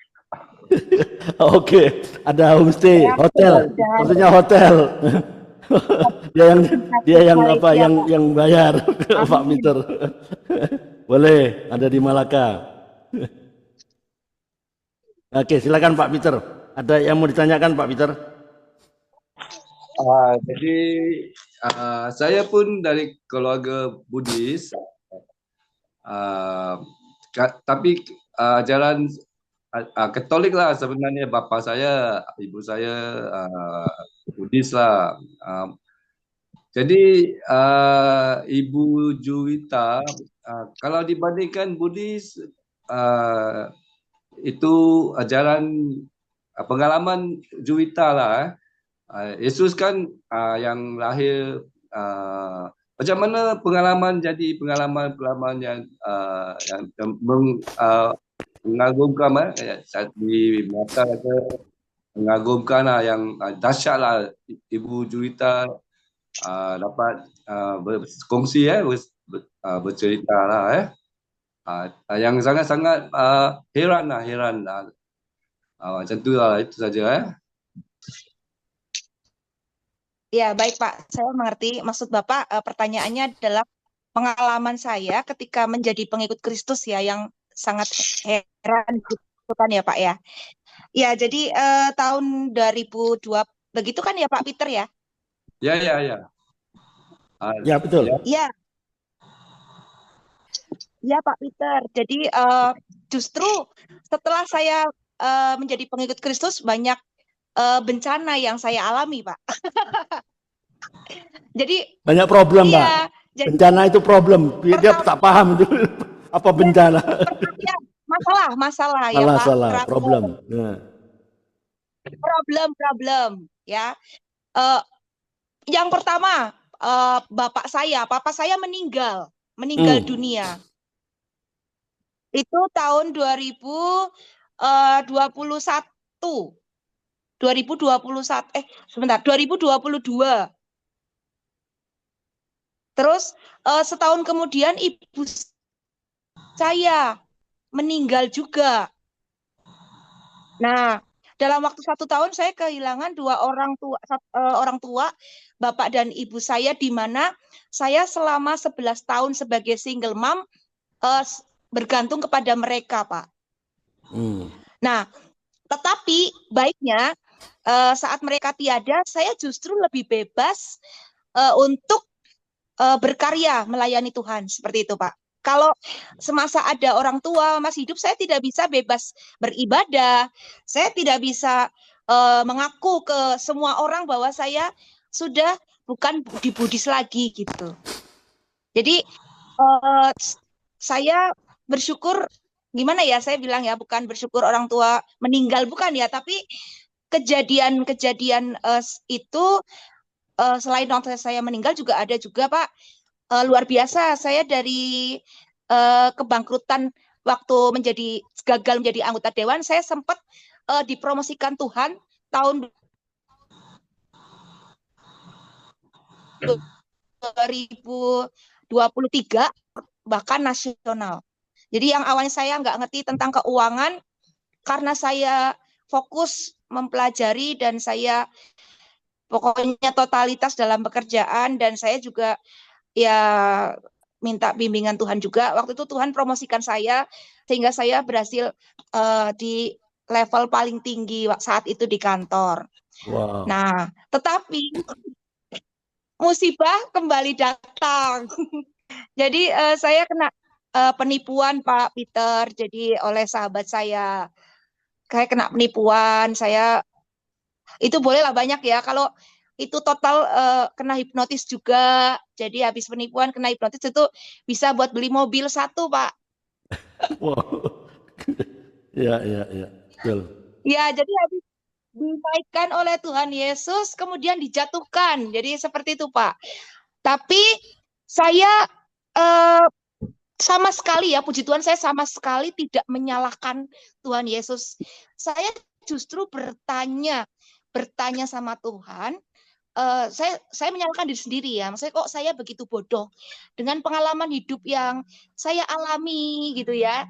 Oke, ada homestay, Ya, hotel, dan maksudnya hotel. dia yang apa Malaysia, Pak. yang bayar Pak Amin. Peter. Boleh, ada di Malaka. Oke, silakan Pak Peter. Ada yang mau ditanyakan Pak Peter? Jadi saya pun dari keluarga Buddhis, tapi ajaran Katolik lah sebenarnya. Bapa saya, ibu saya Buddhis lah. Jadi Ibu Juwita, kalau dibandingkan Buddhis, itu ajaran pengalaman Juwita lah. Yesus kan yang lahir, macam mana pengalaman jadi pengalaman yang mengagumkan, di mata mengagumkan lah, yang dahsyat lah. Ibu Juwita dapat berkongsi, bercerita lah, yang sangat-sangat heran lah. Macam tu lah, itu saja. Ya, baik Pak. Saya mengerti maksud Bapak. Pertanyaannya adalah pengalaman saya ketika menjadi pengikut Kristus ya, yang sangat heran gitu kan ya Pak ya. Ya, jadi tahun 2002 begitu kan ya Pak Peter ya? Ya. Ya betul. Ya. Ya Pak Peter. Jadi justru setelah saya menjadi pengikut Kristus, banyak bencana yang saya alami Pak. Jadi banyak problem Pak. iya, jadi Bencana itu problem. Dia tak paham itu apa bencana. Ya, masalah ya Pak. Salah, problem. Nah. Problem ya. Yang pertama, papa saya meninggal dunia. Itu tahun 2021. 2022. Terus setahun kemudian ibu saya meninggal juga. Nah, dalam waktu 1 tahun saya kehilangan 2 orang tua, bapak dan ibu saya, di mana saya selama 11 tahun sebagai single mom bergantung kepada mereka, Pak. Nah, tetapi baiknya saat mereka tiada, saya justru lebih bebas untuk berkarya melayani Tuhan, seperti itu, Pak. Kalau semasa ada orang tua masih hidup, saya tidak bisa bebas beribadah. Saya tidak bisa mengaku ke semua orang bahwa saya sudah bukan di Buddhis lagi gitu. Jadi saya bersyukur, gimana ya saya bilang ya, bukan bersyukur orang tua meninggal, bukan ya, tapi kejadian-kejadian itu selain orang tua saya meninggal juga ada juga Pak. Luar biasa, saya dari kebangkrutan waktu gagal menjadi anggota dewan, saya sempat dipromosikan Tuhan tahun 2023, bahkan nasional. Jadi yang awalnya saya nggak ngerti tentang keuangan, karena saya fokus mempelajari dan saya pokoknya totalitas dalam pekerjaan, dan saya juga ya minta bimbingan Tuhan juga. Waktu itu Tuhan promosikan saya sehingga saya berhasil di level paling tinggi saat itu di kantor. Wow. Nah, tetapi musibah kembali datang. Jadi saya kena penipuan Pak Peter. Jadi oleh sahabat saya, kayak kena penipuan. Saya itu bolehlah banyak ya. Kalau itu total kena hipnotis juga. Jadi habis penipuan kena hipnotis itu bisa buat beli mobil satu Pak. Wow. Ya, ya, ya. Betul. Ya, jadi habis dinaikkan oleh Tuhan Yesus, kemudian dijatuhkan. Jadi seperti itu Pak. Tapi saya eh, sama sekali ya, puji Tuhan saya sama sekali tidak menyalahkan Tuhan Yesus. Saya justru bertanya sama Tuhan. Saya menyalahkan diri sendiri ya. Maksudnya kok saya begitu bodoh dengan pengalaman hidup yang saya alami gitu ya.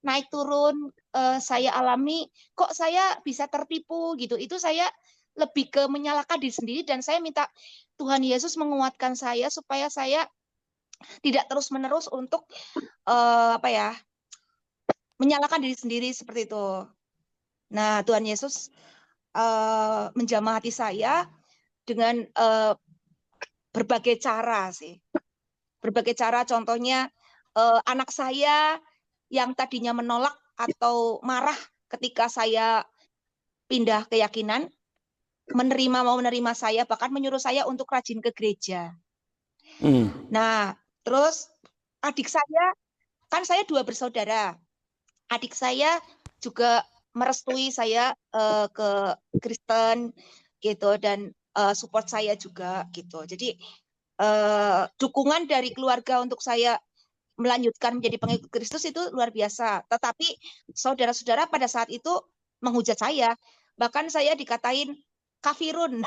Naik turun saya alami, kok saya bisa tertipu gitu. Itu saya lebih ke menyalahkan diri sendiri dan saya minta Tuhan Yesus menguatkan saya supaya saya tidak terus-menerus untuk apa ya, menyalahkan diri sendiri seperti itu. Nah, Tuhan Yesus menjamah hati saya dengan berbagai cara sih. Berbagai cara, contohnya anak saya yang tadinya menolak atau marah ketika saya pindah keyakinan, mau menerima saya, bahkan menyuruh saya untuk rajin ke gereja. Nah, terus adik saya, kan saya 2 bersaudara. Adik saya juga merestui saya ke Kristen gitu dan support saya juga gitu. Jadi dukungan dari keluarga untuk saya melanjutkan menjadi pengikut Kristus itu luar biasa. Tetapi saudara-saudara pada saat itu menghujat saya. Bahkan saya dikatain kafirun.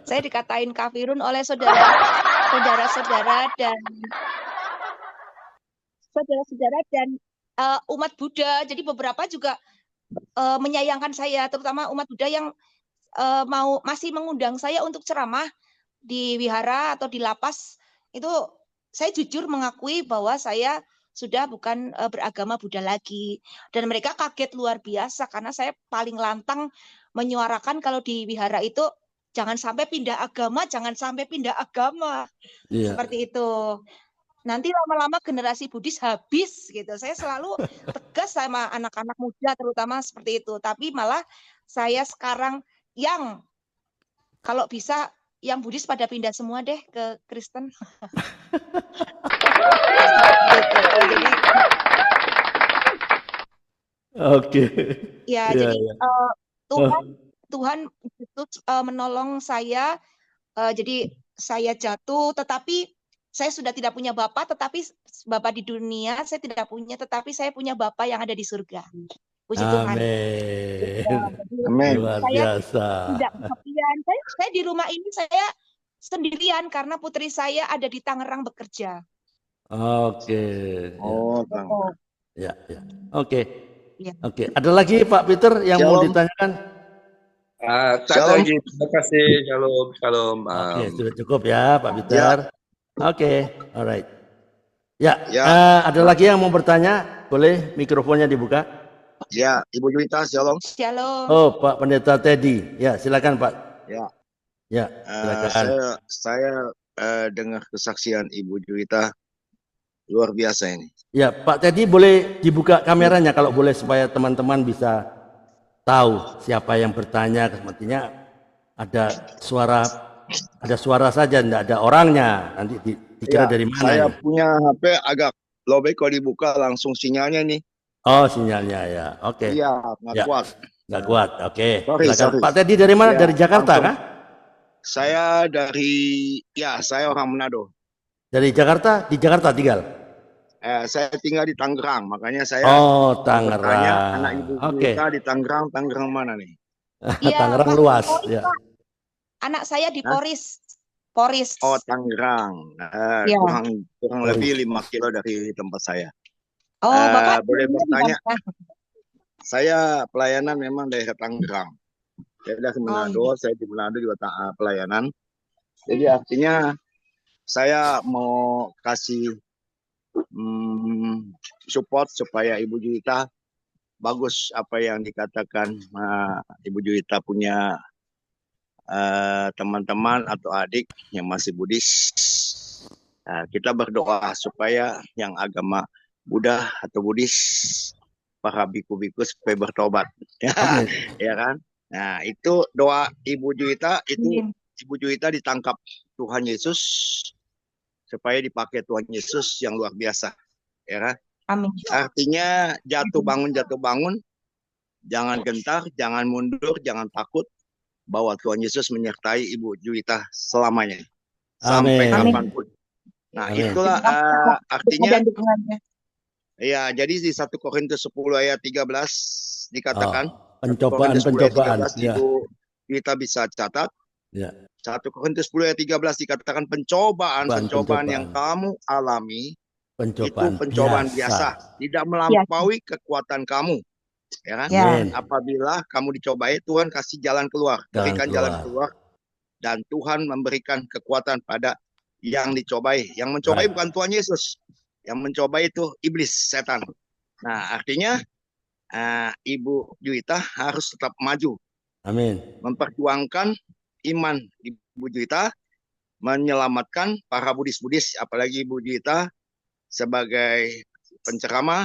Saya dikatain kafirun oleh saudara-saudara dan umat Buddha. Jadi beberapa juga menyayangkan saya, terutama umat Buddha yang masih mengundang saya untuk ceramah di wihara atau di lapas. Itu saya jujur mengakui bahwa saya sudah bukan beragama Buddha lagi. Dan mereka kaget luar biasa karena saya paling lantang menyuarakan kalau di wihara itu jangan sampai pindah agama, jangan sampai pindah agama. Iya. Seperti itu. Nanti lama-lama generasi Buddhis habis gitu. Saya selalu tegas sama anak-anak muda terutama seperti itu. Tapi malah saya sekarang yang kalau bisa yang Buddhis pada pindah semua deh ke Kristen. Jadi Oke. ya, Iya, jadi iya. Tuhan itu menolong saya. Jadi saya jatuh, tetapi saya sudah tidak punya bapak, tetapi bapak di dunia saya tidak punya, tetapi saya punya bapak yang ada di surga. Puji Tuhan. Amin. Amin. Luar Saya biasa. tidak kesepian. Saya di rumah ini saya sendirian karena putri saya ada di Tangerang bekerja. Oke. Oh, Oh, Ya, ya. Oke. ya. Oke. Ada lagi Pak Peter yang mau Shalom. ditanyakan? Tak ada Shalom. lagi. Terima kasih. Shalom. Shalom. Oke, sudah cukup ya Pak Peter. Oke, alright. Ya, Ya. ada lagi yang mau bertanya? Boleh mikrofonnya dibuka? Ya, Ibu Juwita, shalom. Shalom. Oh, Pak Pendeta Teddy. Ya, silakan Pak. Ya. Ya, silakan. Saya dengar kesaksian Ibu Juwita luar biasa ini. Ya, Pak Teddy boleh dibuka kameranya kalau boleh supaya teman-teman bisa tahu siapa yang bertanya. Sepertinya ada suara saja, tidak ada orangnya. Nanti dikira dari mana? Saya ini? punya HP agak lobek, kalau dibuka langsung sinyalnya nih. Oh, sinyalnya ya. Oke. Iya, nggak kuat. Nggak kuat. Oke. Sorry. Pak Teddy dari mana? Ya, Dari Jakarta langsung. kah? Saya orang Manado. Dari Jakarta? Di Jakarta tinggal? Saya tinggal di Tangerang, makanya saya Tangerang. bertanya anak Ibu Juwita di Tangerang mana nih? Iya, Tangerang Pak, luas. Poris, Ya. Pak. Anak saya di Poris. Poris. Oh, Tangerang. Ya. Kurang lebih 5 kilo dari tempat saya. Oh, Bapak boleh di bertanya? mana? Saya pelayanan memang daerah Tangerang. Saya dari Manado, saya di Manado juga pelayanan. Jadi artinya saya mau kasih support supaya Ibu Juwita bagus apa yang dikatakan Ibu Juwita punya teman-teman atau adik yang masih Buddhis. Nah, kita berdoa supaya yang agama Buddha atau Buddhis, para biku-biku supaya bertobat. Amin. Ya kan? Nah, itu doa Ibu Juwita, itu Amin. Ibu Juwita ditangkap Tuhan Yesus supaya dipakai Tuhan Yesus yang luar biasa. Ya kan? Amin. Artinya jatuh bangun, jangan gentar, jangan mundur, jangan takut, bahwa Tuhan Yesus menyertai Ibu Juwita selamanya. Sampai Amin. kapanpun. Nah, Amin. itulah Terima kasih, Pak. Doa artinya, dan dukungannya. ya, jadi di 1 Korintus 10 ayat 13 dikatakan, 1 Korintus 10 ayat Pencobaan. 13, Ibu kita bisa catat. Ya. 1 Korintus 10 ayat 13 dikatakan pencobaan yang kamu alami itu pencobaan biasa, tidak melampaui kekuatan kamu. Ya kan? Amin. Apabila kamu dicobai, Tuhan kasih jalan keluar, berikan jalan keluar, dan Tuhan memberikan kekuatan pada yang dicobai. Yang mencobai bukan Tuhan Yesus, yang mencobai itu iblis, setan. Nah, artinya Ibu Juwita harus tetap maju. Amin. Memperjuangkan iman Ibu Juwita, menyelamatkan para Buddhis, apalagi Ibu Juwita sebagai penceramah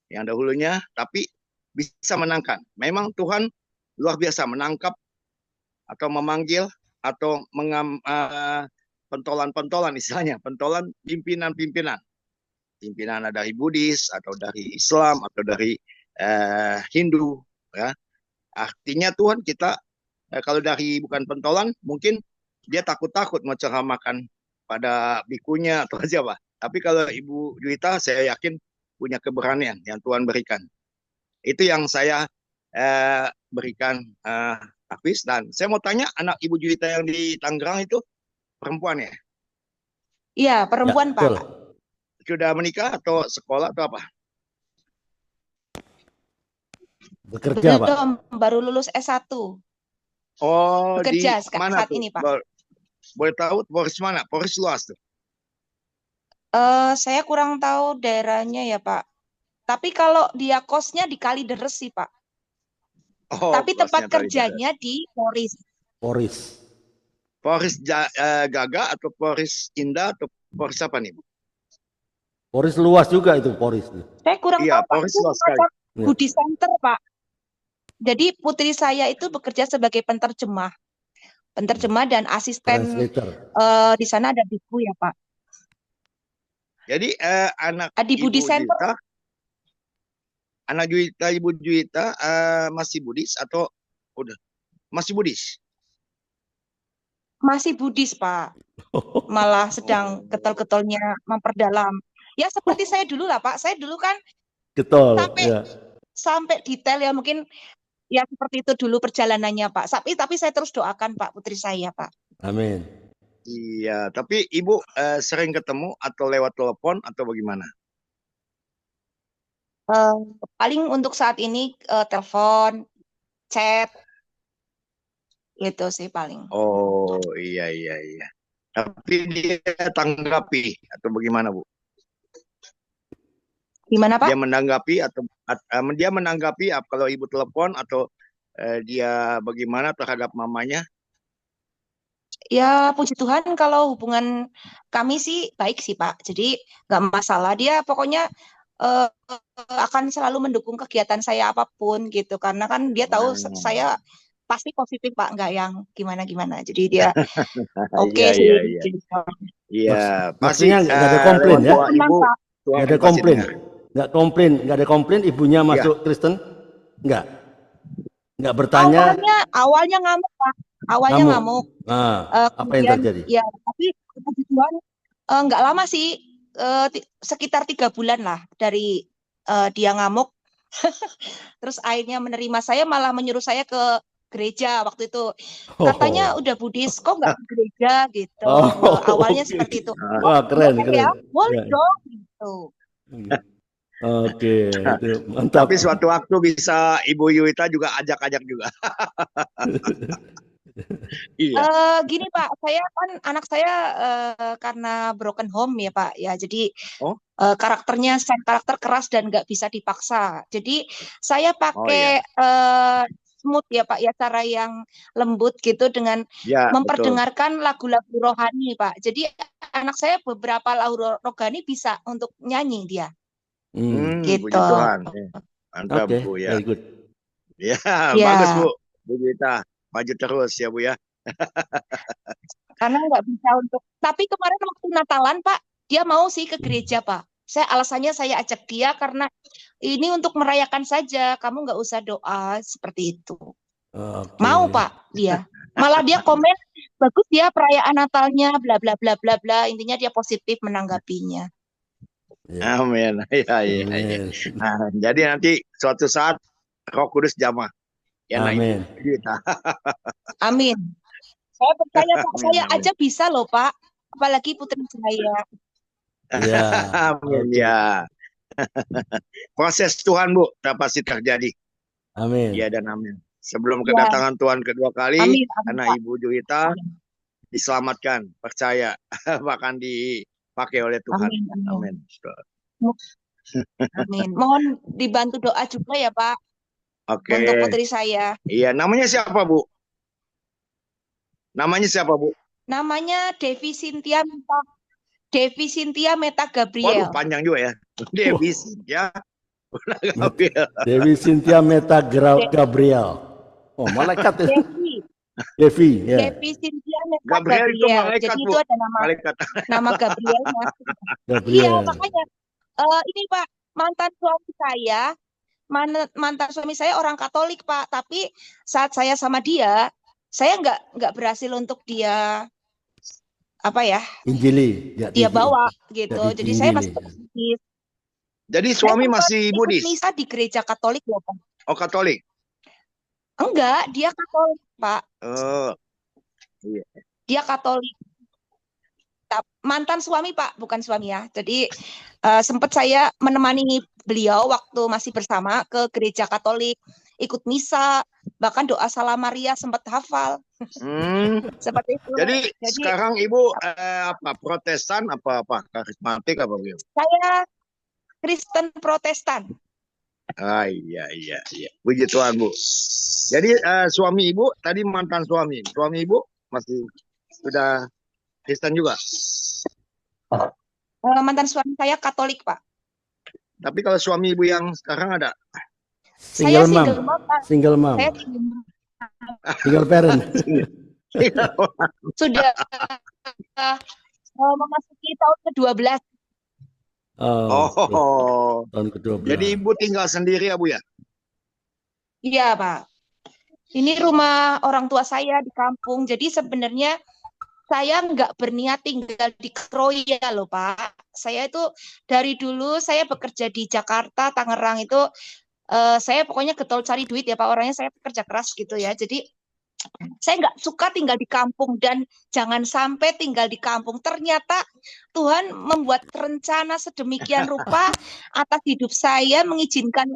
yang dahulunya, tapi bisa menangkan. Memang Tuhan luar biasa menangkap atau memanggil atau pentolan-pentolan, istilahnya pentolan pimpinan-pimpinan dari Buddhis atau dari Islam atau dari Hindu, ya. Artinya Tuhan kita kalau dari bukan pentolan, mungkin dia takut-takut mau ceramahkan pada bikunya atau siapa. Tapi kalau Ibu Juwita, saya yakin punya keberanian yang Tuhan berikan. Itu yang saya berikan, Hafiz. Dan saya mau tanya, anak Ibu Juwita yang di Tangerang itu perempuan ya? Iya, perempuan, Ya, Pak. betul. Sudah menikah atau sekolah atau apa? Bekerja, Pak. Belum, baru lulus S1. Oh, Bekerja di mana saat tuh? ini, Pak. Boleh tahu Polres mana? Polres luas tuh. Saya kurang tahu daerahnya ya, Pak. Tapi kalau dia kosnya di Kalideres sih, Pak. Oh, Tapi tempat kerjanya di Polres. Polres Gaga atau Polres Indah atau Polres apa nih, Bu? Polres luas juga itu, Polres. Saya kurang tahu, Pak. Polres Itu luas sekali. Budi Center, Pak. Jadi putri saya itu bekerja sebagai penerjemah dan asisten. Di sana ada biku ya, Pak. Jadi anak di Budi Center. Anak Juwita, Ibu Juwita masih Buddhis atau udah masih Buddhis? Masih Buddhis, Pak. Malah sedang getol-getolnya memperdalam. Ya seperti saya dulu lah, Pak. Saya dulu kan sampai detail ya, mungkin ya seperti itu dulu perjalanannya, Pak. Tapi saya terus doakan, Pak, putri saya, Pak. Amin. Iya, tapi Ibu sering ketemu atau lewat telepon atau bagaimana? Paling untuk saat ini telepon, chat, gitu sih paling. Oh, iya. Tapi dia tanggapi atau bagaimana, Bu? Gimana, Pak? Dia menanggapi kalau Ibu telepon atau dia bagaimana terhadap mamanya? Ya, puji Tuhan kalau hubungan kami sih baik sih, Pak. Jadi nggak masalah. Dia pokoknya akan selalu mendukung kegiatan saya apapun gitu. Karena kan dia tahu saya pasti positif, Pak. Nggak yang gimana-gimana. Jadi dia oke sih. Iya, pastinya nggak ada komplain ya? Ibu, nggak ada komplain. Ibunya masuk Kristen? Nggak bertanya? Awalnya ngamuk, Pak. Awalnya ngamuk. Apa yang terjadi? Ya, tapi puji Tuhan nggak lama sih, sekitar 3 bulan lah dari dia ngamuk. Terus akhirnya menerima saya, malah menyuruh saya ke gereja waktu itu. Katanya udah Buddhis, kok nggak ke gereja gitu. Awalnya seperti itu. Wah, keren. Ya, boleh dong gitu. Oke, mantap. Tapi suatu waktu bisa Ibu Juwita juga ajak-ajak juga. Iya. Gini, Pak, anak saya karena broken home ya, Pak, ya. Jadi karakternya karakter keras dan nggak bisa dipaksa. Jadi saya pakai smooth ya Pak ya, cara yang lembut gitu dengan Ya, betul. memperdengarkan lagu-lagu rohani Pak. Jadi anak saya beberapa lagu rohani bisa untuk nyanyi dia gitu. Puji Tuhan. Mantap Oke, Bu ya. very good. Ya, Ya, bagus Bu. Bu Juwita, maju terus ya Bu ya. karena nggak bisa untuk. Tapi kemarin waktu Natalan Pak, dia mau sih ke gereja Pak. Alasannya saya ajak dia karena ini untuk merayakan saja. Kamu nggak usah doa seperti itu. Oke. Mau Pak dia. Malah dia komen bagus ya perayaan Natalnya bla bla bla bla bla. Intinya dia positif menanggapinya. Ya. Amin. Ya, ya, ya. Amin. Nah, jadi nanti suatu saat Roh Kudus jamah. Ya, nah, Amin. Ibu Juwita. Amin. Saya percaya Pak, Amin, saya amin. aja bisa loh Pak. Apalagi putri saya. Ya. Amin Oke. ya. Proses Tuhan Bu, pasti terjadi. Amin. Ya dan amin. Sebelum Ya. kedatangan Tuhan kedua kali, Amin, anak Pak. Ibu Juwita diselamatkan, percaya, bahkan dipakai oleh Tuhan. Amin, Amin. Amin. Mohon dibantu doa juga ya Pak Oke. untuk putri saya. Iya, namanya siapa Bu? Namanya siapa Bu? Namanya Devi Cynthia Meta Waduh, Gabriel. panjang juga ya. Devi ya. Gabriel. Dewi Cynthia Meta Gabriel. Oh, malaikat itu. Devi, ya. Devi Cynthia Meta Gabriel itu Gabriel. malaikat, Jadi Bu. itu ada Malaikat. nama Gabrielnya. Iya, Gabriel. makanya ini Pak, mantan suami saya orang Katolik Pak, tapi saat saya sama dia, saya nggak berhasil untuk dia Injili. dia bawa gitu. Jadi saya masih Injili. Jadi suami masih ikut Buddhis? misa di gereja Katolik loh Pak. Oh, Katolik? Enggak, dia Katolik Pak. Oh, iya. Dia Katolik. Mantan suami Pak, bukan suami ya. Jadi sempat saya menemani beliau waktu masih bersama ke gereja Katolik, ikut misa, bahkan doa Salam Maria sempat hafal. Seperti itu. Jadi sekarang Ibu apa Protestan apa karismatik apa beliau? Saya Kristen Protestan. Ah iya. Puji Tuhan Bu. Jadi suami Ibu tadi mantan suami Ibu masih sudah Kristen juga? Mantan suami saya Katolik Pak. Tapi kalau suami Ibu yang sekarang ada? Single saya mom. Single mom. Saya single parent. Sudah memasuki tahun ke-12. Tahun ke-12. Jadi Ibu tinggal sendiri ya Bu ya? Iya Pak. Ini rumah orang tua saya di kampung. Jadi sebenarnya saya nggak berniat tinggal di Kroya loh Pak. Saya itu dari dulu saya bekerja di Jakarta, Tangerang itu saya pokoknya getol cari duit ya Pak. Orangnya saya pekerja keras gitu ya. Jadi saya nggak suka tinggal di kampung dan jangan sampai tinggal di kampung. Ternyata Tuhan membuat rencana sedemikian rupa atas hidup saya, mengizinkan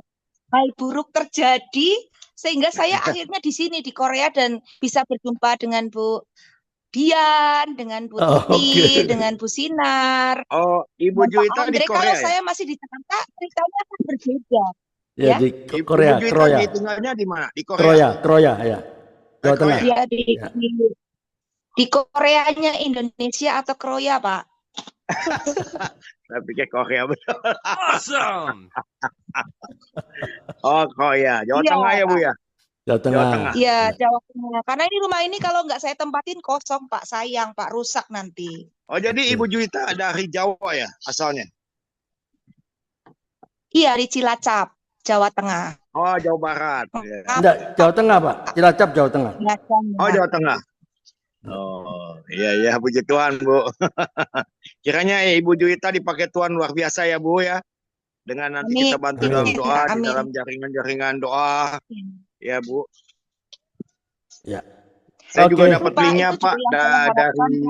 hal buruk terjadi sehingga saya akhirnya di sini di Korea dan bisa berjumpa dengan Bu Dian, dengan Bu Tuti, dengan Bu Sinar. Oh, Ibu Juwita di Korea. Kalau saya masih di Jakarta, ceritanya akan berbeda. Ya, di Korea, Ibu Kroya. Tinggalnya di mana? Di Korea. Kroya ya. Jawa Tengah. Ya, di Koreanya Indonesia atau Kroya, Pak? Saya pikir Korea betul. Awesome. Oh, Korea. Jawa Tengah ya, Bu ya? Jawa Tengah. Iya, Jawa Tengah. Karena ini rumah ini kalau nggak saya tempatin kosong, Pak. Sayang, Pak. Rusak nanti. Oh, jadi Ibu Juwita dari Jawa ya asalnya? Iya, di Cilacap, Jawa Tengah. Oh, Jawa Barat. Enggak, Jawa Tengah, Pak. Cilacap, Jawa Tengah. Oh, Jawa Tengah. Oh, iya, puji Tuhan, Bu. Kiranya Ibu Juwita dipakai Tuhan luar biasa ya, Bu ya. Dengan nanti kita bantu dalam doa, di dalam jaringan-jaringan doa. Ya, Bu. Ya. Saya juga dapat linknya, Pak, dari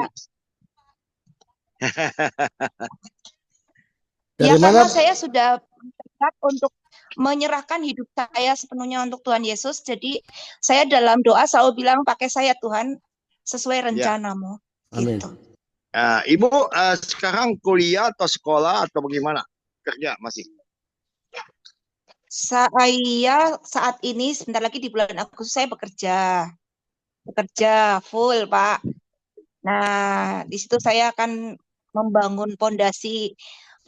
ya, karena saya sudah bertekad untuk menyerahkan hidup saya sepenuhnya untuk Tuhan Yesus. Jadi saya dalam doa selalu bilang pakai saya Tuhan sesuai rencanamu. Amin. Gitu. Ibu sekarang kuliah atau sekolah atau bagaimana? Kerja masih? Saya saat ini sebentar lagi di bulan Agustus saya bekerja full, Pak. Nah, di situ saya akan membangun pondasi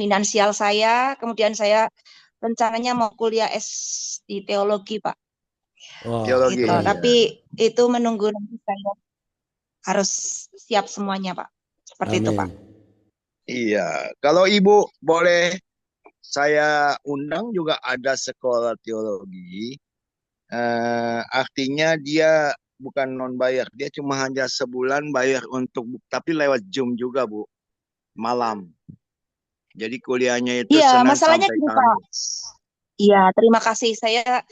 finansial saya, kemudian saya rencananya mau kuliah S di teologi, Pak. Wah, Teologi. Gitu. keren. Tapi itu menunggu nanti saya harus siap semuanya, Pak. Seperti itu, Pak. Amin. Iya, kalau Ibu boleh saya undang juga ada sekolah teologi. Artinya dia bukan non bayar, dia cuma hanya sebulan bayar untuk tapi lewat Zoom juga, Bu, malam. Jadi kuliahnya itu Iya, Senin masalahnya sampai gini, Pak. Kamis. Iya, terima kasih. Saya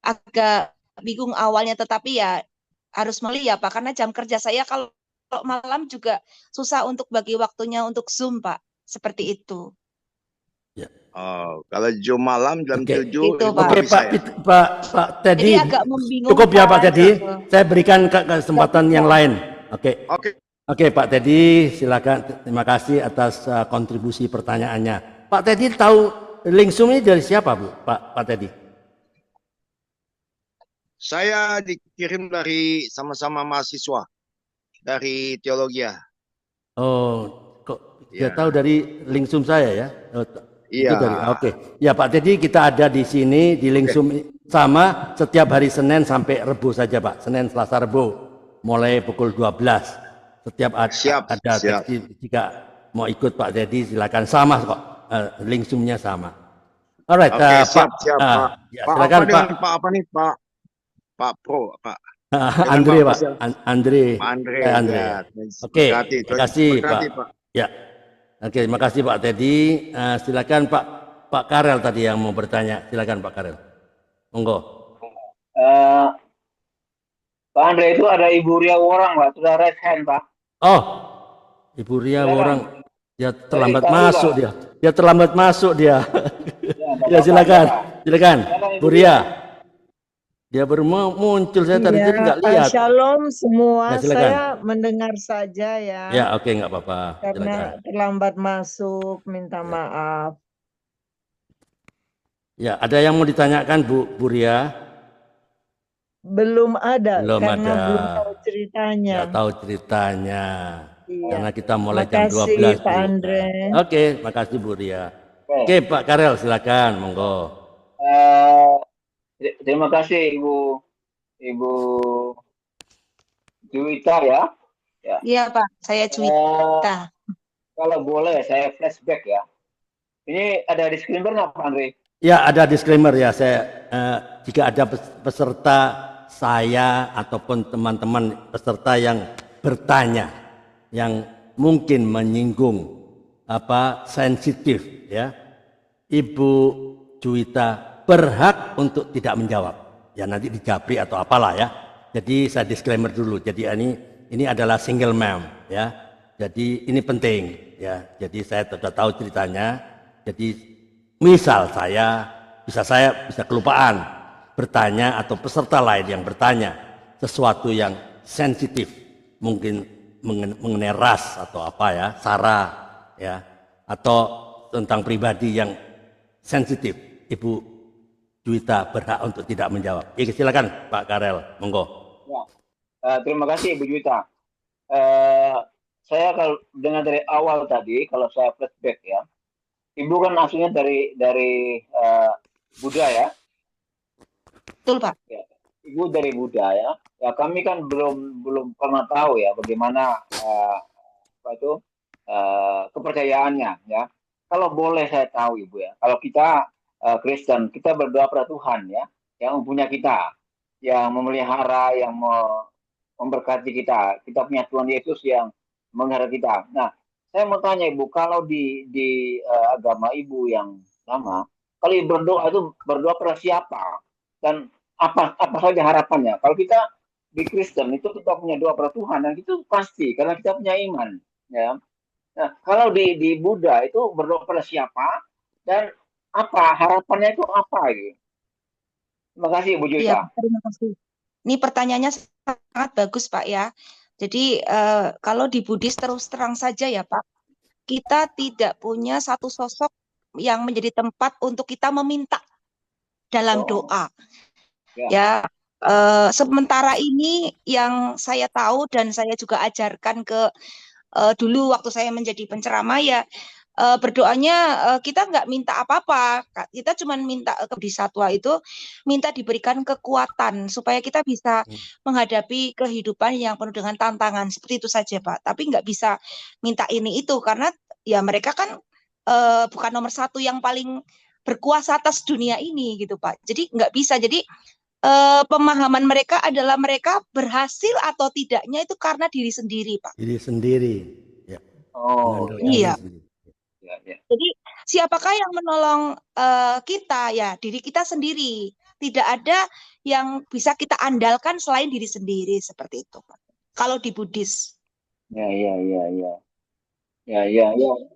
agak bingung awalnya, tetapi ya harus melihat, Pak, karena jam kerja saya kalau malam juga susah untuk bagi waktunya untuk Zoom, Pak. Seperti itu. Oh, kalau Zoom malam jam Oke. 7 Itu, itu Pak. Oke, bisa ya. Pak Jadi Teddy, agak cukup ya Pak membingungkan Teddy. gitu. Saya berikan kesempatan yang lain. Oke. Oke. Oke, Pak Teddy, silakan. Terima kasih atas kontribusi pertanyaannya. Pak Teddy tahu link Zoom ini dari siapa, Bu? Pak Teddy? Saya dikirim dari sama-sama mahasiswa dari teologi ya. Oh, kok dia Iya. tahu dari link Zoom saya ya? Oh, itu Iya. dari. Oke. Ya Pak Teddy, kita ada di sini di link Zoom sama setiap hari Senin sampai Rebo saja, Pak. Senin, Selasa, Rebo mulai pukul 12. Setiap Siap, ada siap. jika mau ikut Pak Teddy silakan, sama kok. Link Zoom-nya sama. Alright, Oke, siap, Pak. siap, Pak. Ya, Pak silakan apa dengan Pak. Pak apa nih, Pak? Pak Pro, Pak. Andre, Pak. Pak Andre. Pak Andre. Andre. Ya. Oke, Berkati, terima kasih berkati, Pak. Ya, oke, terima kasih Pak Teddy. Silakan Pak Karel tadi yang mau bertanya. Silakan Pak Karel. Monggo. Pak Andre itu ada Ibu Ria Worang, Pak. Sudah raise hand, Pak. Oh, Ibu Ria Silakan. orang dia terlambat Tahu, masuk Pak. dia. Dia terlambat masuk dia. Ya, Ya silakan, Pak. silakan, Silakan, Bu Ibu Ria. Dia baru muncul, saya tadi Ya, nggak lihat. Shalom semua, Ya, silakan. saya mendengar saja ya, Ya, oke, nggak apa-apa. karena Silakan. terlambat masuk, minta Ya. maaf. Ya, ada yang mau ditanyakan Bu Ria? Belum ada, Belum karena ada. belum tahu ceritanya. Nggak tahu ceritanya. Iya. Karena kita mulai jam Makasih, 12. Pak Bu. Andre. Oke, makasih Bu Ria. Oke, Pak Karel, silakan, monggo. Terima kasih Ibu Juwita ya. Iya, Pak. Saya Juwita. Kalau boleh saya flashback ya. Ini ada disclaimer nggak Pak Andre? Ya, ada disclaimer ya. Saya jika ada peserta saya ataupun teman-teman peserta yang bertanya yang mungkin menyinggung sensitif ya, Ibu Juwita berhak untuk tidak menjawab. Ya nanti dijabri atau apalah ya. Jadi saya disclaimer dulu. Jadi ini adalah single mom ya. Jadi ini penting ya. Jadi saya sudah tahu ceritanya. Jadi misal saya bisa kelupaan bertanya atau peserta lain yang bertanya sesuatu yang sensitif, mungkin mengenai ras atau apa ya, sara ya, atau tentang pribadi yang sensitif, Ibu Juwita berhak untuk tidak menjawab. Ya, silakan Pak Karel, monggo. Ya. Terima kasih Ibu Juwita. Saya kalau dengar dari awal tadi, kalau saya flashback ya, Ibu kan aslinya dari Buddha ya. Betul, Pak. Ya. Ibu dari Buddha ya. Ya kami kan belum pernah tahu ya bagaimana kepercayaannya ya. Kalau boleh saya tahu Ibu ya, kalau kita Kristen, kita berdoa pada Tuhan ya, yang mempunyai kita, yang memelihara, yang memberkati kita. Kita punya Tuhan Yesus yang memelihara kita. Nah, saya mau tanya Ibu, kalau di agama Ibu yang lama, kalau Ibu berdoa itu berdoa pada siapa dan apa saja harapannya? Kalau kita di Kristen itu kita punya doa pada Tuhan dan itu pasti karena kita punya iman, ya. Nah, kalau di Buddha itu berdoa pada siapa dan apa harapannya itu apa gitu? Terima kasih Bu Juwita. Iya, terima kasih. Ini pertanyaannya sangat bagus Pak ya. Jadi kalau di Buddhis terus terang saja ya Pak, kita tidak punya satu sosok yang menjadi tempat untuk kita meminta dalam doa. Ya, sementara ini yang saya tahu dan saya juga ajarkan ke dulu waktu saya menjadi penceramah ya, berdoanya kita nggak minta apa-apa, kita cuma minta ke Bodhisatwa itu minta diberikan kekuatan supaya kita bisa menghadapi kehidupan yang penuh dengan tantangan seperti itu saja Pak. Tapi nggak bisa minta ini itu karena ya mereka kan bukan nomor satu yang paling berkuasa atas dunia ini gitu Pak. Jadi nggak bisa. Jadi pemahaman mereka adalah mereka berhasil atau tidaknya itu karena diri sendiri Pak. Diri sendiri. Ya. Iya. Jadi siapakah yang menolong kita ya diri kita sendiri. Tidak ada yang bisa kita andalkan selain diri sendiri seperti itu Pak. Kalau di Buddhis. Ya.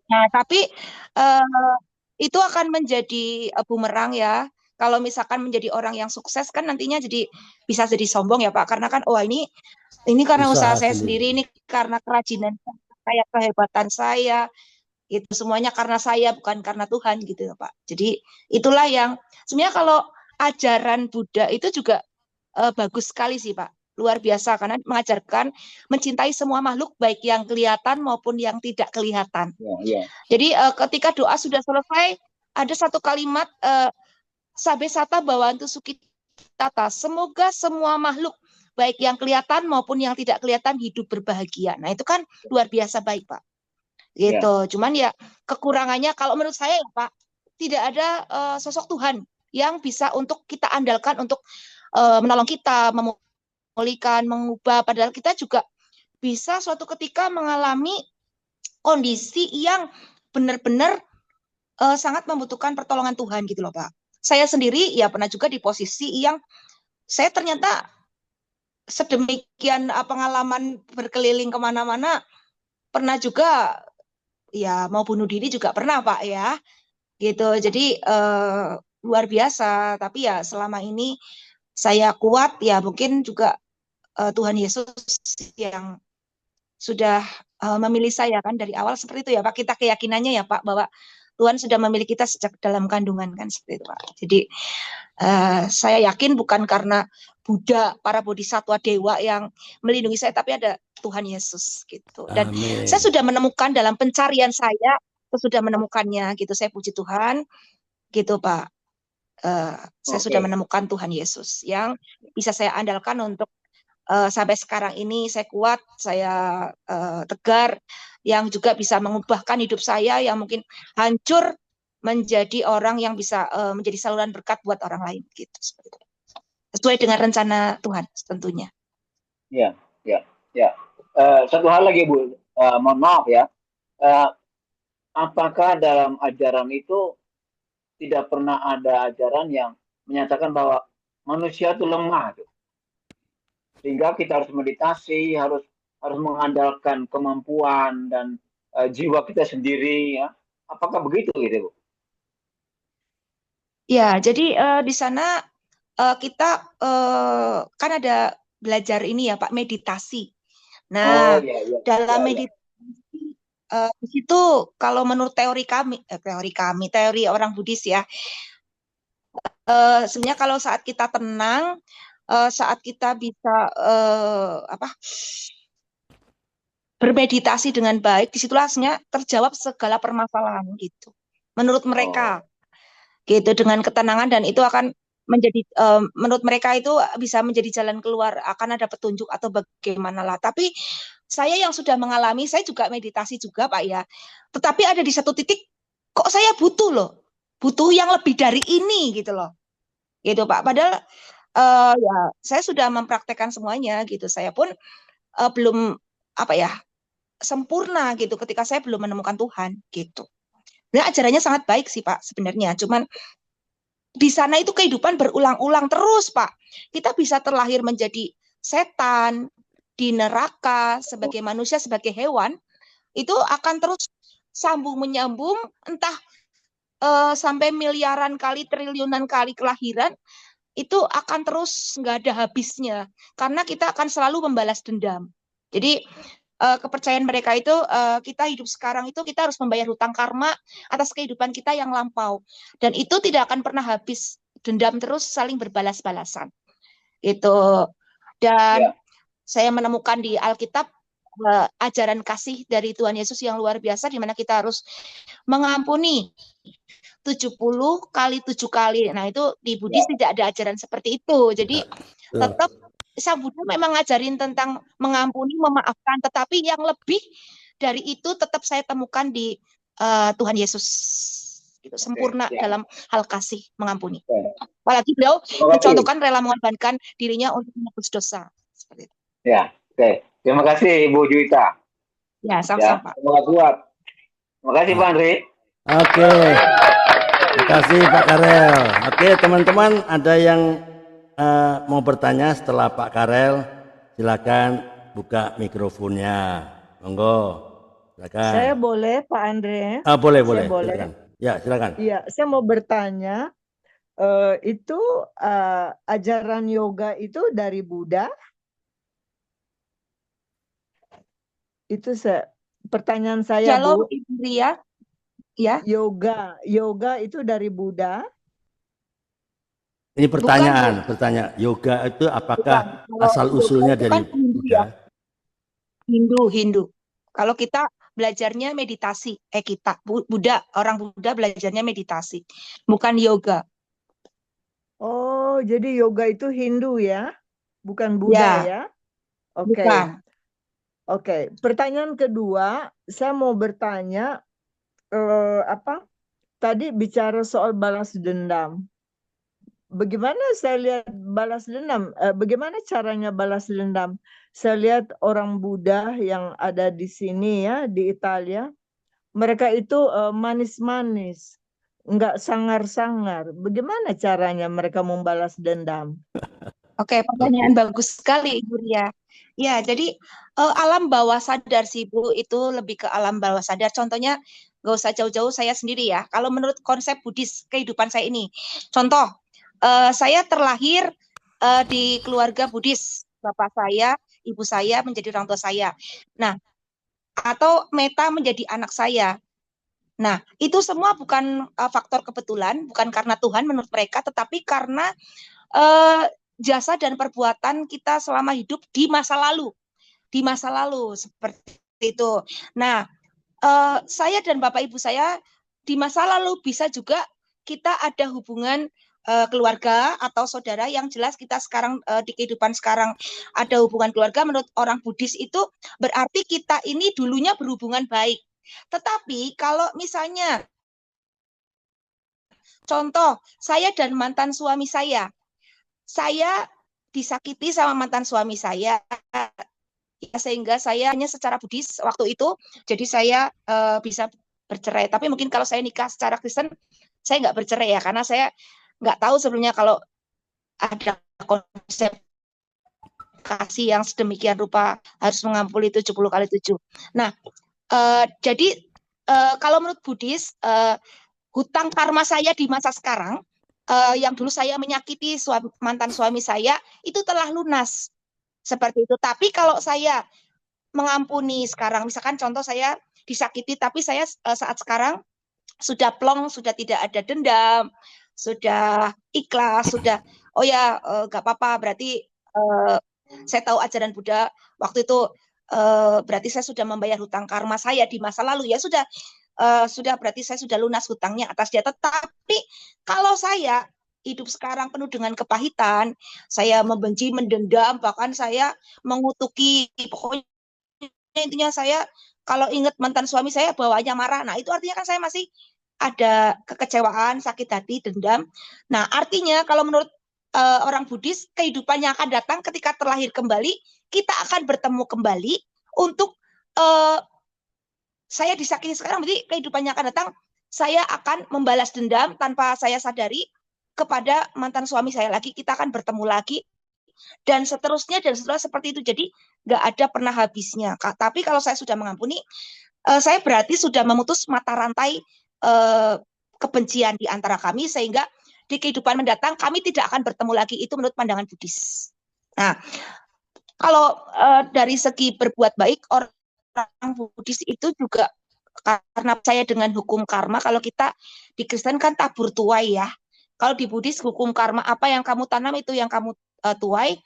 Nah, tapi itu akan menjadi bumerang ya. Kalau misalkan menjadi orang yang sukses kan nantinya bisa jadi sombong ya Pak. Karena kan ini karena usaha saya sendiri, ini karena kerajinan saya, kehebatan saya. Itu semuanya karena saya bukan karena Tuhan gitu ya Pak. Jadi itulah yang sebenarnya kalau ajaran Buddha itu juga bagus sekali sih Pak. Luar biasa karena mengajarkan mencintai semua makhluk baik yang kelihatan maupun yang tidak kelihatan. Jadi ketika doa sudah selesai ada satu kalimat Sabe sata bawantu sukitata. Semoga semua makhluk baik yang kelihatan maupun yang tidak kelihatan hidup berbahagia. Nah, itu kan luar biasa baik, Pak. Gitu. Cuman ya kekurangannya kalau menurut saya ya, Pak, tidak ada sosok Tuhan yang bisa untuk kita andalkan untuk menolong kita, memulihkan, mengubah. Padahal kita juga bisa suatu ketika mengalami kondisi yang benar-benar sangat membutuhkan pertolongan Tuhan gitu loh, Pak. Saya sendiri ya pernah juga di posisi yang saya ternyata sedemikian pengalaman berkeliling kemana-mana, pernah juga ya mau bunuh diri juga pernah Pak ya, gitu. Jadi luar biasa. Tapi ya selama ini saya kuat ya mungkin juga Tuhan Yesus yang sudah memilih saya kan dari awal seperti itu ya Pak. Kita keyakinannya ya Pak bahwa Tuhan sudah memilih kita sejak dalam kandungan kan seperti itu Pak. Jadi saya yakin bukan karena Buddha, para bodhisatwa dewa yang melindungi saya, tapi ada Tuhan Yesus gitu. Dan saya sudah menemukan dalam pencarian saya sudah menemukannya gitu. Saya puji Tuhan gitu Pak. Saya sudah menemukan Tuhan Yesus yang bisa saya andalkan untuk sampai sekarang ini saya kuat, saya tegar, yang juga bisa mengubahkan hidup saya yang mungkin hancur menjadi orang yang bisa menjadi saluran berkat buat orang lain gitu. Sesuai dengan rencana Tuhan tentunya. Ya. Satu hal lagi Bu, mohon maaf ya. Apakah dalam ajaran itu tidak pernah ada ajaran yang menyatakan bahwa manusia itu lemah, gitu. Sehingga kita harus meditasi, harus mengandalkan kemampuan dan jiwa kita sendiri ya. Apakah begitu gitu Bu? Ya, jadi di sana kita kan ada belajar ini ya Pak, meditasi. Nah, dalam meditasi di situ kalau menurut teori orang Buddhis ya, sebenarnya kalau saat kita tenang, saat kita bisa bermeditasi dengan baik, disitulah sebenarnya terjawab segala permasalahan gitu. Menurut mereka, gitu dengan ketenangan, dan itu akan menjadi menurut mereka itu bisa menjadi jalan keluar, akan ada petunjuk atau bagaimana lah. Tapi saya yang sudah mengalami, saya juga meditasi juga Pak ya. Tetapi ada di satu titik kok saya butuh yang lebih dari ini gitu loh. Gitu Pak. Padahal ya saya sudah mempraktekkan semuanya gitu. Saya pun belum sempurna gitu ketika saya belum menemukan Tuhan gitu. Nah, ajarannya sangat baik sih Pak sebenarnya. Cuman di sana itu kehidupan berulang-ulang terus Pak. Kita bisa terlahir menjadi setan, di neraka, sebagai manusia, sebagai hewan, itu akan terus sambung menyambung, entah sampai miliaran kali, triliunan kali kelahiran, itu akan terus nggak ada habisnya. Karena kita akan selalu membalas dendam. Jadi kepercayaan mereka itu kita hidup sekarang itu kita harus membayar hutang karma atas kehidupan kita yang lampau, dan itu tidak akan pernah habis, dendam terus, saling berbalas-balasan gitu. Dan Ya. saya menemukan di Alkitab ajaran kasih dari Tuhan Yesus yang luar biasa, di mana kita harus mengampuni 70 kali 7 kali. Nah, itu di Buddhis tidak ada ajaran seperti itu. Jadi tetap Sang Buddha memang ngajarin tentang mengampuni, memaafkan, tetapi yang lebih dari itu tetap saya temukan di Tuhan Yesus. Gitu, sempurna dalam hal kasih, mengampuni. Apalagi beliau mencontohkan rela mengorbankan dirinya untuk menebus dosa. Seperti itu. Ya, oke. Terima kasih Ibu Juwita. Ya, sama-sama. Semoga kuat. Terima kasih Pak Andri. Oke. Terima kasih Pak Karel. Oke, teman-teman, ada yang mau bertanya setelah Pak Karel? Silakan buka mikrofonnya. Monggo. Silakan. Saya boleh, Pak Andre? Boleh. Boleh. Silakan. Ya, silakan. Iya, saya mau bertanya, itu ajaran yoga itu dari Buddha? Itu pertanyaan saya, Halo, Bu. Ibu Ria. Ya. Yoga itu dari Buddha? Ini pertanyaan. Yoga itu apakah asal usulnya dari Buddha? Hindu. Kalau kita belajarnya meditasi, orang Buddha belajarnya meditasi, bukan yoga. Oh, jadi yoga itu Hindu ya, bukan Buddha ya? Oke. Oke. Pertanyaan kedua, saya mau bertanya, tadi bicara soal balas dendam. Bagaimana saya lihat balas dendam? Bagaimana caranya balas dendam? Saya lihat orang Buddha yang ada di sini ya, di Italia, mereka itu manis-manis, nggak sangar-sangar. Bagaimana caranya mereka membalas dendam? Oke, pertanyaan bagus sekali, Ibu Ria. Ya, jadi alam bawah sadar sih, Bu, itu lebih ke alam bawah sadar. Contohnya, nggak usah jauh-jauh, saya sendiri ya. Kalau menurut konsep Buddhis kehidupan saya ini, contoh, saya terlahir di keluarga Buddhis. Bapak saya, ibu saya menjadi orang tua saya. Nah, atau Meta menjadi anak saya. Nah, itu semua bukan faktor kebetulan, bukan karena Tuhan menurut mereka, tetapi karena jasa dan perbuatan kita selama hidup di masa lalu seperti itu. Nah, saya dan Bapak Ibu saya di masa lalu bisa juga kita ada hubungan keluarga atau saudara, yang jelas kita sekarang di kehidupan sekarang ada hubungan keluarga. Menurut orang Buddhis itu berarti kita ini dulunya berhubungan baik. Tetapi kalau misalnya contoh, saya dan mantan suami saya disakiti sama mantan suami saya, ya, sehingga saya hanya secara Buddhis waktu itu, jadi saya bisa bercerai. Tapi mungkin kalau saya nikah secara Kristen, saya nggak bercerai ya, karena saya nggak tahu sebelumnya kalau ada konsep kasih yang sedemikian rupa harus mengampuni 70 kali 7. Nah, jadi kalau menurut Buddhis, hutang karma saya di masa sekarang, yang dulu saya menyakiti mantan suami saya, itu telah lunas. Seperti itu. Tapi kalau saya mengampuni sekarang, misalkan contoh saya disakiti, tapi saya saat sekarang sudah plong, sudah tidak ada dendam, sudah ikhlas, sudah, oh ya nggak apa-apa, berarti saya tahu ajaran Buddha waktu itu, berarti saya sudah membayar hutang karma saya di masa lalu, ya sudah berarti saya sudah lunas hutangnya atas dia. Tetapi kalau saya hidup sekarang penuh dengan kepahitan, saya membenci, mendendam, bahkan saya mengutuki, pokoknya intinya saya kalau ingat mantan suami saya bawaannya marah. Nah, itu artinya kan saya masih ada kekecewaan, sakit hati, dendam. Nah, artinya kalau menurut orang Buddhis, kehidupan yang akan datang ketika terlahir kembali, kita akan bertemu kembali untuk saya disakiti sekarang, berarti kehidupan yang akan datang saya akan membalas dendam tanpa saya sadari kepada mantan suami saya lagi, kita akan bertemu lagi, dan seterusnya seperti itu. Jadi nggak ada pernah habisnya. Tapi kalau saya sudah mengampuni, saya berarti sudah memutus mata rantai kebencian di antara kami, sehingga di kehidupan mendatang kami tidak akan bertemu lagi. Itu menurut pandangan Buddhis. Nah, kalau dari segi berbuat baik, orang Buddhis itu juga karena percaya dengan hukum karma. Kalau kita di Kristen kan tabur tuai ya. Kalau di Buddhis hukum karma, apa yang kamu tanam itu yang kamu tuai.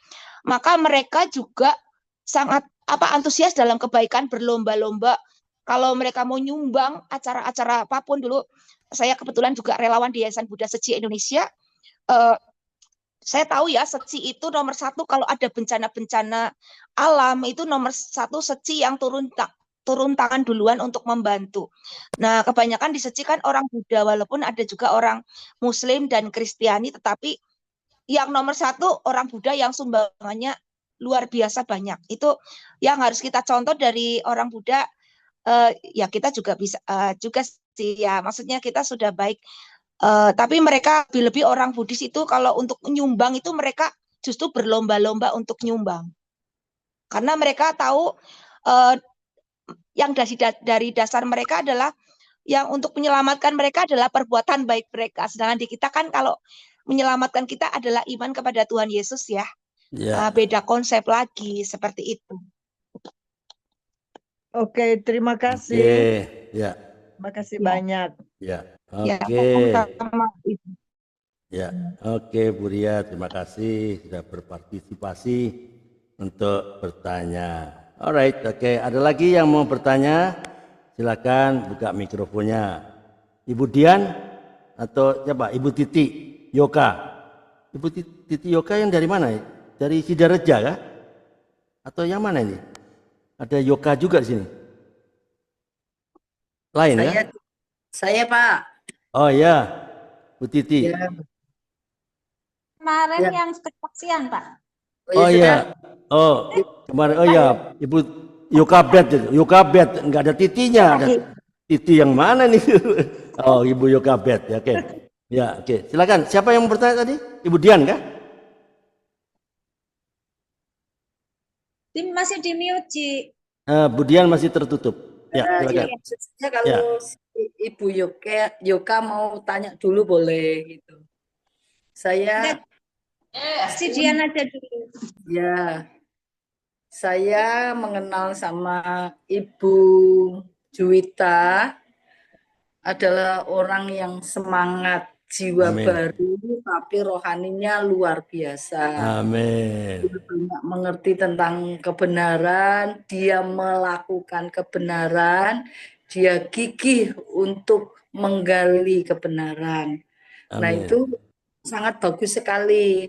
Maka mereka juga sangat antusias dalam kebaikan, berlomba-lomba. Kalau mereka mau nyumbang acara-acara apapun, dulu saya kebetulan juga relawan di Yayasan Buddha Seci Indonesia. Saya tahu ya, Seci itu nomor satu kalau ada bencana-bencana alam, itu nomor satu Seci yang turun tangan duluan untuk membantu. Nah, kebanyakan di Seci kan orang Buddha, walaupun ada juga orang Muslim dan Kristiani, tetapi yang nomor satu orang Buddha yang sumbangannya luar biasa banyak. Itu yang harus kita contoh dari orang Buddha. Ya kita juga bisa juga sih ya, maksudnya kita sudah baik. Tapi mereka lebih orang Buddhis itu kalau untuk nyumbang itu mereka justru berlomba-lomba untuk nyumbang. Karena mereka tahu yang dari dasar mereka adalah yang untuk menyelamatkan mereka adalah perbuatan baik mereka. Sedangkan di kita kan kalau menyelamatkan kita adalah iman kepada Tuhan Yesus ya. Beda konsep lagi seperti itu. Oke, terima kasih. Ya. Terima kasih banyak. Ya. Ya, Oke. sama-sama. Ya, oke Bu Ria, terima kasih sudah berpartisipasi untuk bertanya. Alright, oke. Ada lagi yang mau bertanya? Silakan buka mikrofonnya. Ibu Dian atau siapa? Ibu Titi Yoka. Ibu Titi Yoka yang dari mana? Dari Sidareja kah? Atau yang mana ini? Ada Yoka juga di sini. Lain ya? Saya Pak. Oh ya, Bu Titi. Ya. Kemarin yang kesaksian Pak. Oh iya. Oh kemarin. Oh ya, Ibu Yokabet nggak ada titinya. Ada titi yang mana nih? Oh Ibu Yokabet. Ya, oke. Ya oke. Silakan. Siapa yang bertanya tadi? Ibu Dian kah? Masih di mute, Ci. Bu Dian masih tertutup. Ya, silakan. Ya, maksudnya kalau Ibu Yoka mau tanya dulu boleh gitu. Saya si Dian aja dulu. Ya. Saya mengenal sama Ibu Juwita adalah orang yang semangat, jiwa baru, tapi rohaninya luar biasa. Amin. Dia banyak mengerti tentang kebenaran, dia melakukan kebenaran, dia gigih untuk menggali kebenaran. Amin. Nah itu sangat bagus sekali.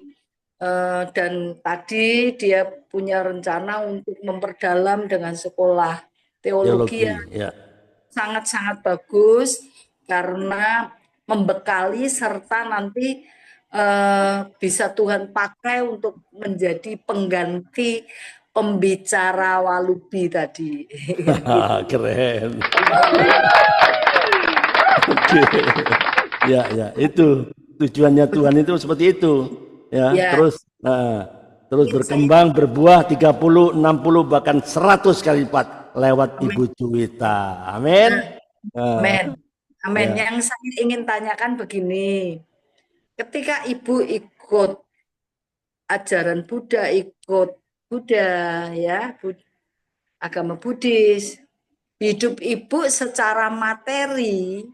Dan tadi dia punya rencana untuk memperdalam dengan sekolah teologi yang sangat-sangat bagus karena membekali serta nanti bisa Tuhan pakai untuk menjadi pengganti pembicara Walubi tadi. Keren. Ya, itu tujuannya Tuhan itu seperti itu. Ya. Terus berkembang, berbuah 30, 60 bahkan 100 kali lipat lewat Ibu Juwita. Amin. Amin. Yang saya ingin tanyakan begini. Ketika Ibu ikut ajaran Buddha, ikut Buddha ya, agama Buddhis, hidup Ibu secara materi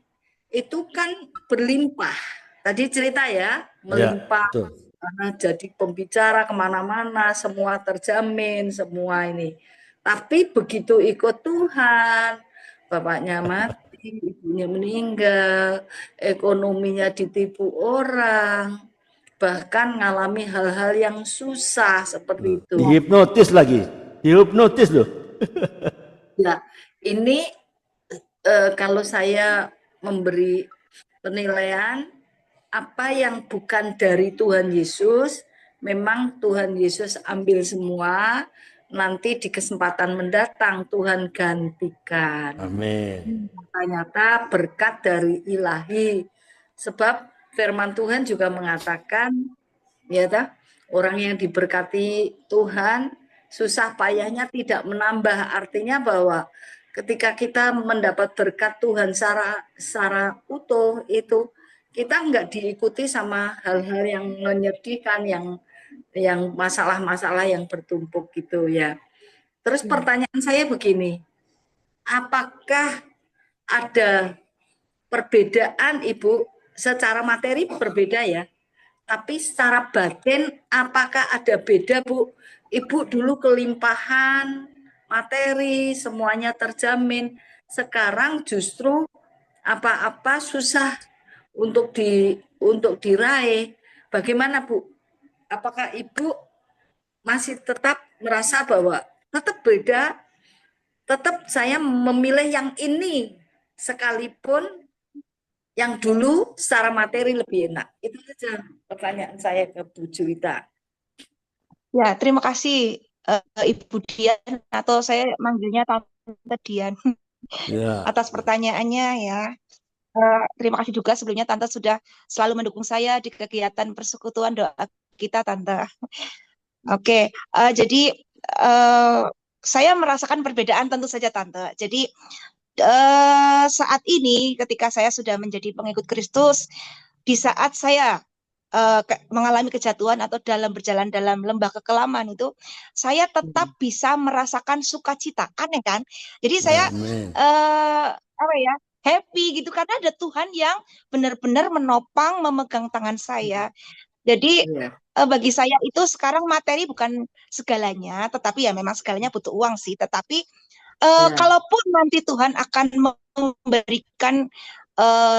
itu kan berlimpah. Tadi cerita ya, melimpah. Karena jadi pembicara kemana-mana, semua terjamin, semua ini. Tapi begitu ikut Tuhan, bapaknya mati, ibunya meninggal, ekonominya ditipu orang, bahkan ngalami hal-hal yang susah seperti itu. Dihipnotis lagi, dihipnotis loh. Ya, ini kalau saya memberi penilaian, apa yang bukan dari Tuhan Yesus, memang Tuhan Yesus ambil semua, nanti di kesempatan mendatang Tuhan gantikan. Amin. Ternyata berkat dari ilahi. Sebab firman Tuhan juga mengatakan, ya orang yang diberkati Tuhan, susah payahnya tidak menambah. Artinya bahwa ketika kita mendapat berkat Tuhan secara utuh itu, kita enggak diikuti sama hal-hal yang menyedihkan, yang masalah-masalah yang bertumpuk gitu ya. Terus pertanyaan saya begini, apakah ada perbedaan Ibu? Secara materi berbeda ya, tapi secara batin apakah ada beda Bu? Ibu dulu kelimpahan materi, semuanya terjamin. Sekarang justru apa-apa susah untuk diraih. Bagaimana Bu? Apakah Ibu masih tetap merasa bahwa tetap beda, tetap saya memilih yang ini sekalipun yang dulu secara materi lebih enak? Itu saja pertanyaan saya ke Bu Juwita. Ya, terima kasih Ibu Dian, atau saya manggilnya Tante Dian, Ya. atas pertanyaannya ya. Terima kasih juga sebelumnya Tante sudah selalu mendukung saya di kegiatan persekutuan doa kita, Tante. Oke, jadi saya merasakan perbedaan tentu saja, Tante. Jadi saat ini ketika saya sudah menjadi pengikut Kristus, di saat saya mengalami kejatuhan atau berjalan dalam lembah kekelaman itu, saya tetap bisa merasakan sukacita. Aneh kan? Jadi saya happy gitu karena ada Tuhan yang benar-benar menopang, memegang tangan saya. Jadi bagi saya itu sekarang materi bukan segalanya, tetapi ya memang segalanya butuh uang sih. Tetapi kalaupun nanti Tuhan akan memberikan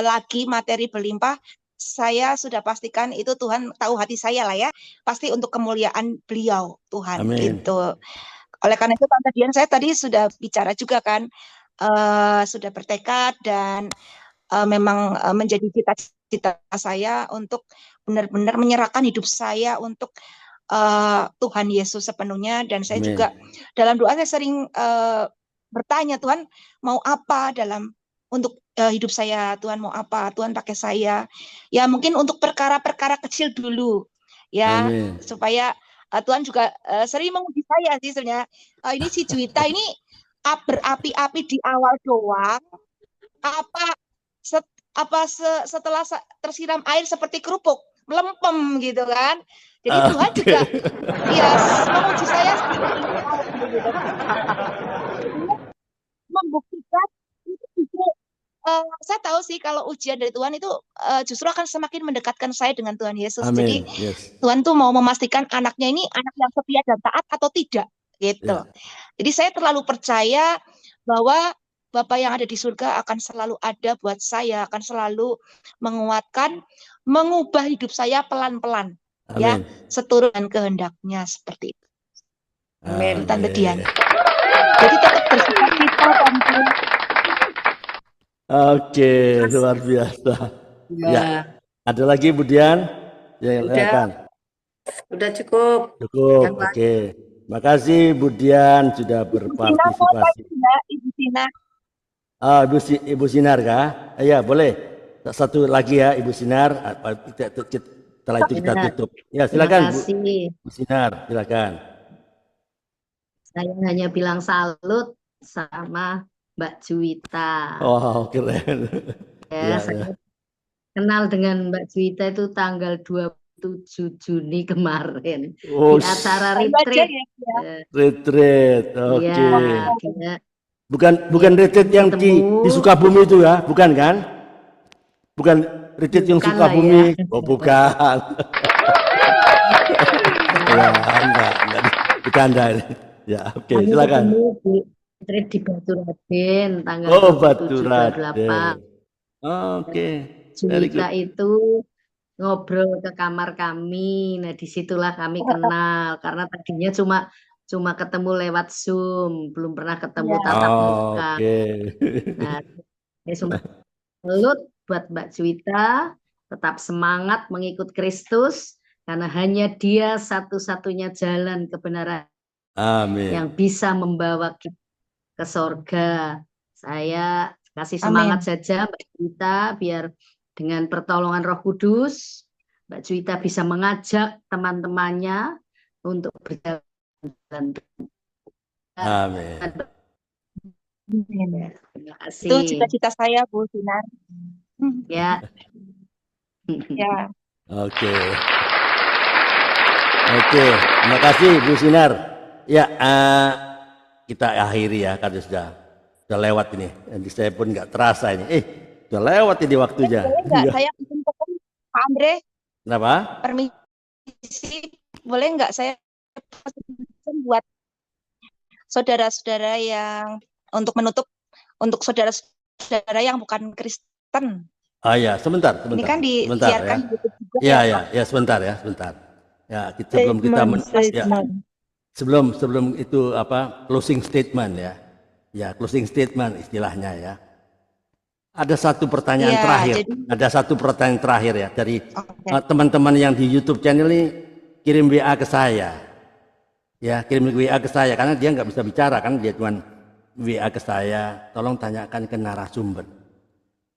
lagi materi berlimpah, saya sudah pastikan itu Tuhan tahu hati saya lah ya, pasti untuk kemuliaan Beliau, Tuhan. Gitu. Oleh karena itu Tante Dian, saya tadi sudah bicara juga kan, sudah bertekad dan memang menjadi cita-cita saya untuk benar-benar menyerahkan hidup saya untuk Tuhan Yesus sepenuhnya. Dan saya juga dalam doa saya sering bertanya, Tuhan mau apa untuk hidup saya, Tuhan mau apa, Tuhan pakai saya. Ya mungkin untuk perkara-perkara kecil dulu ya, supaya Tuhan juga sering menguji saya sih sebenarnya. Ini si Juwita ini berapi-api di awal doang, setelah tersiram air seperti kerupuk, melempem gitu kan. Jadi Tuhan juga ya menguji saya gitu. Membuktikan itu justru saya tahu sih kalau ujian dari Tuhan itu justru akan semakin mendekatkan saya dengan Tuhan Yesus. Jadi Tuhan tuh mau memastikan anaknya ini anak yang setia dan taat atau tidak gitu. Jadi saya terlalu percaya bahwa Bapa yang ada di surga akan selalu ada buat saya, akan selalu menguatkan, mengubah hidup saya pelan-pelan ya, seturut dengan kehendaknya seperti itu. Amin. Tante Dian. Jadi tetap bersukacita, Tante. Oke, luar biasa. Ya. Ada lagi Bu Dian? Ya, udah cukup. Cukup. Oke. Makasih Bu Dian sudah berpartisipasi. Ibu Sinar. Ibu Sinar kah? Ya, boleh. Satu lagi ya Ibu Sinar. Setelah itu kita tutup. Ya, silakan Bu Sinar, silakan. Saya hanya bilang salut sama Mbak Juwita. Wow, keren. Ya, saya kenal dengan Mbak Juwita itu tanggal 27 Juni kemarin di acara retreat. Retreat, oke. Ya, bukan retreat yang di Sukabumi itu ya, bukan kan? Bukan retreat yang Sukabumi. Ya. Oh, bukan. Ya, enggak bercanda. Ya, oke, silakan. Retreat di Batu Raden tanggal 28. Oke. Juwita itu ngobrol ke kamar kami. Nah, disitulah kami kenal karena tadinya cuma ketemu lewat Zoom, belum pernah ketemu tatap muka. Nah, salut buat Mbak Juwita, tetap semangat mengikut Kristus karena hanya Dia satu-satunya jalan kebenaran. Amin. Yang bisa membawa kita ke sorga. Saya kasih semangat saja Mbak Juwita biar dengan pertolongan Roh Kudus Mbak Juwita bisa mengajak teman-temannya untuk berjalan. Amin. Terima kasih. Itu cita-cita saya Bu Sinar. Ya. Ya. Oke. Terima kasih Bu Sinar. Ya, kita akhiri ya karena sudah Udah lewat ini. Jadi saya pun nggak terasa ini. Udah lewat ini waktunya. Boleh nggak saya untuk Pak Andre? Kenapa? Permisi, boleh nggak saya buat saudara-saudara yang untuk menutup untuk saudara-saudara yang bukan Kristen. Oh ya, sebentar. Ini kan sebentar, disiarkan ya. di YouTube juga. Ya, sebentar. Ya, sebelum itu closing statement ya. Ya, closing statement istilahnya ya. Ada satu pertanyaan terakhir. Ada satu pertanyaan terakhir ya dari teman-teman yang di YouTube channel ini, kirim WA ke saya. Ya, kirim WA ke saya karena dia nggak bisa bicara kan, dia cuma WA ke saya. Tolong tanyakan ke narasumber.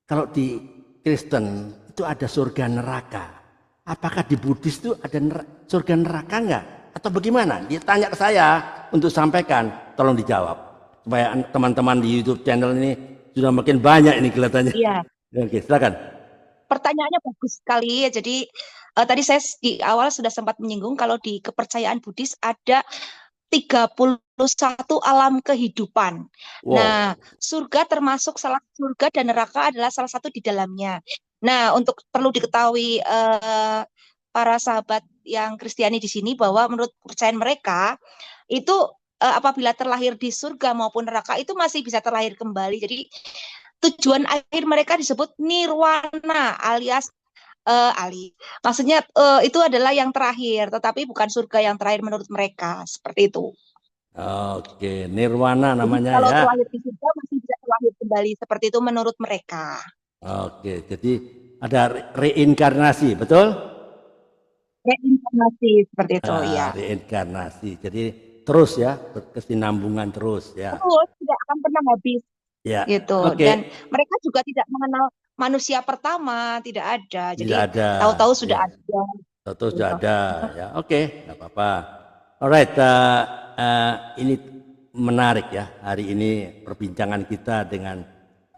Kalau di Kristen itu ada surga neraka. Apakah di Buddhis itu ada surga neraka enggak? Atau bagaimana? Dia tanya ke saya untuk sampaikan. Tolong dijawab. Supaya teman-teman di YouTube channel ini sudah makin banyak ini kelihatannya. Iya. Oke, silakan. Pertanyaannya bagus sekali ya. Jadi tadi saya di awal sudah sempat menyinggung kalau di kepercayaan Buddhis ada 31 alam kehidupan. Wow. Nah, surga termasuk surga dan neraka adalah salah satu di dalamnya. Nah, untuk perlu diketahui para sahabat yang Kristiani di sini bahwa menurut kepercayaan mereka itu apabila terlahir di surga maupun neraka itu masih bisa terlahir kembali. Jadi tujuan akhir mereka disebut nirwana alias maksudnya itu adalah yang terakhir, tetapi bukan surga yang terakhir menurut mereka, seperti itu. Oke, nirwana namanya. Jadi, kalau ya. terlahir di surga masih bisa terlahir kembali, seperti itu menurut mereka. Oke, jadi ada reinkarnasi, betul? Reinkarnasi seperti itu, ya. Reinkarnasi, jadi terus ya, berkesinambungan terus ya. Terus tidak akan pernah habis, ya. Gitu. Okay. Dan mereka juga tidak mengenal manusia pertama, tidak ada. Jadi ada. tahu-tahu sudah ada. Tahu-tahu sudah ada, ya. Oke, nggak apa-apa. Alright, ini menarik ya hari ini perbincangan kita dengan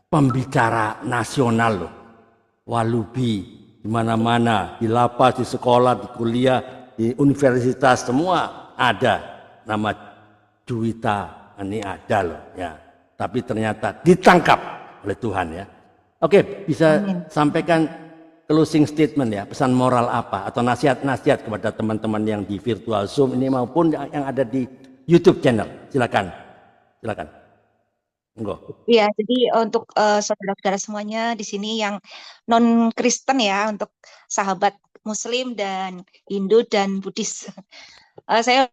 pembicara nasional loh, Walubi di mana-mana, di lapas, di sekolah, di kuliah, di universitas semua ada nama Juwita ini ada loh ya. Tapi ternyata ditangkap oleh Tuhan ya. Oke, bisa sampaikan closing statement ya, pesan moral apa atau nasihat-nasihat kepada teman-teman yang di virtual Zoom ini maupun yang ada di YouTube channel. Silakan. Iya, jadi untuk saudara-saudara semuanya di sini yang non Kristen ya, untuk sahabat Muslim dan Hindu dan Buddhis, saya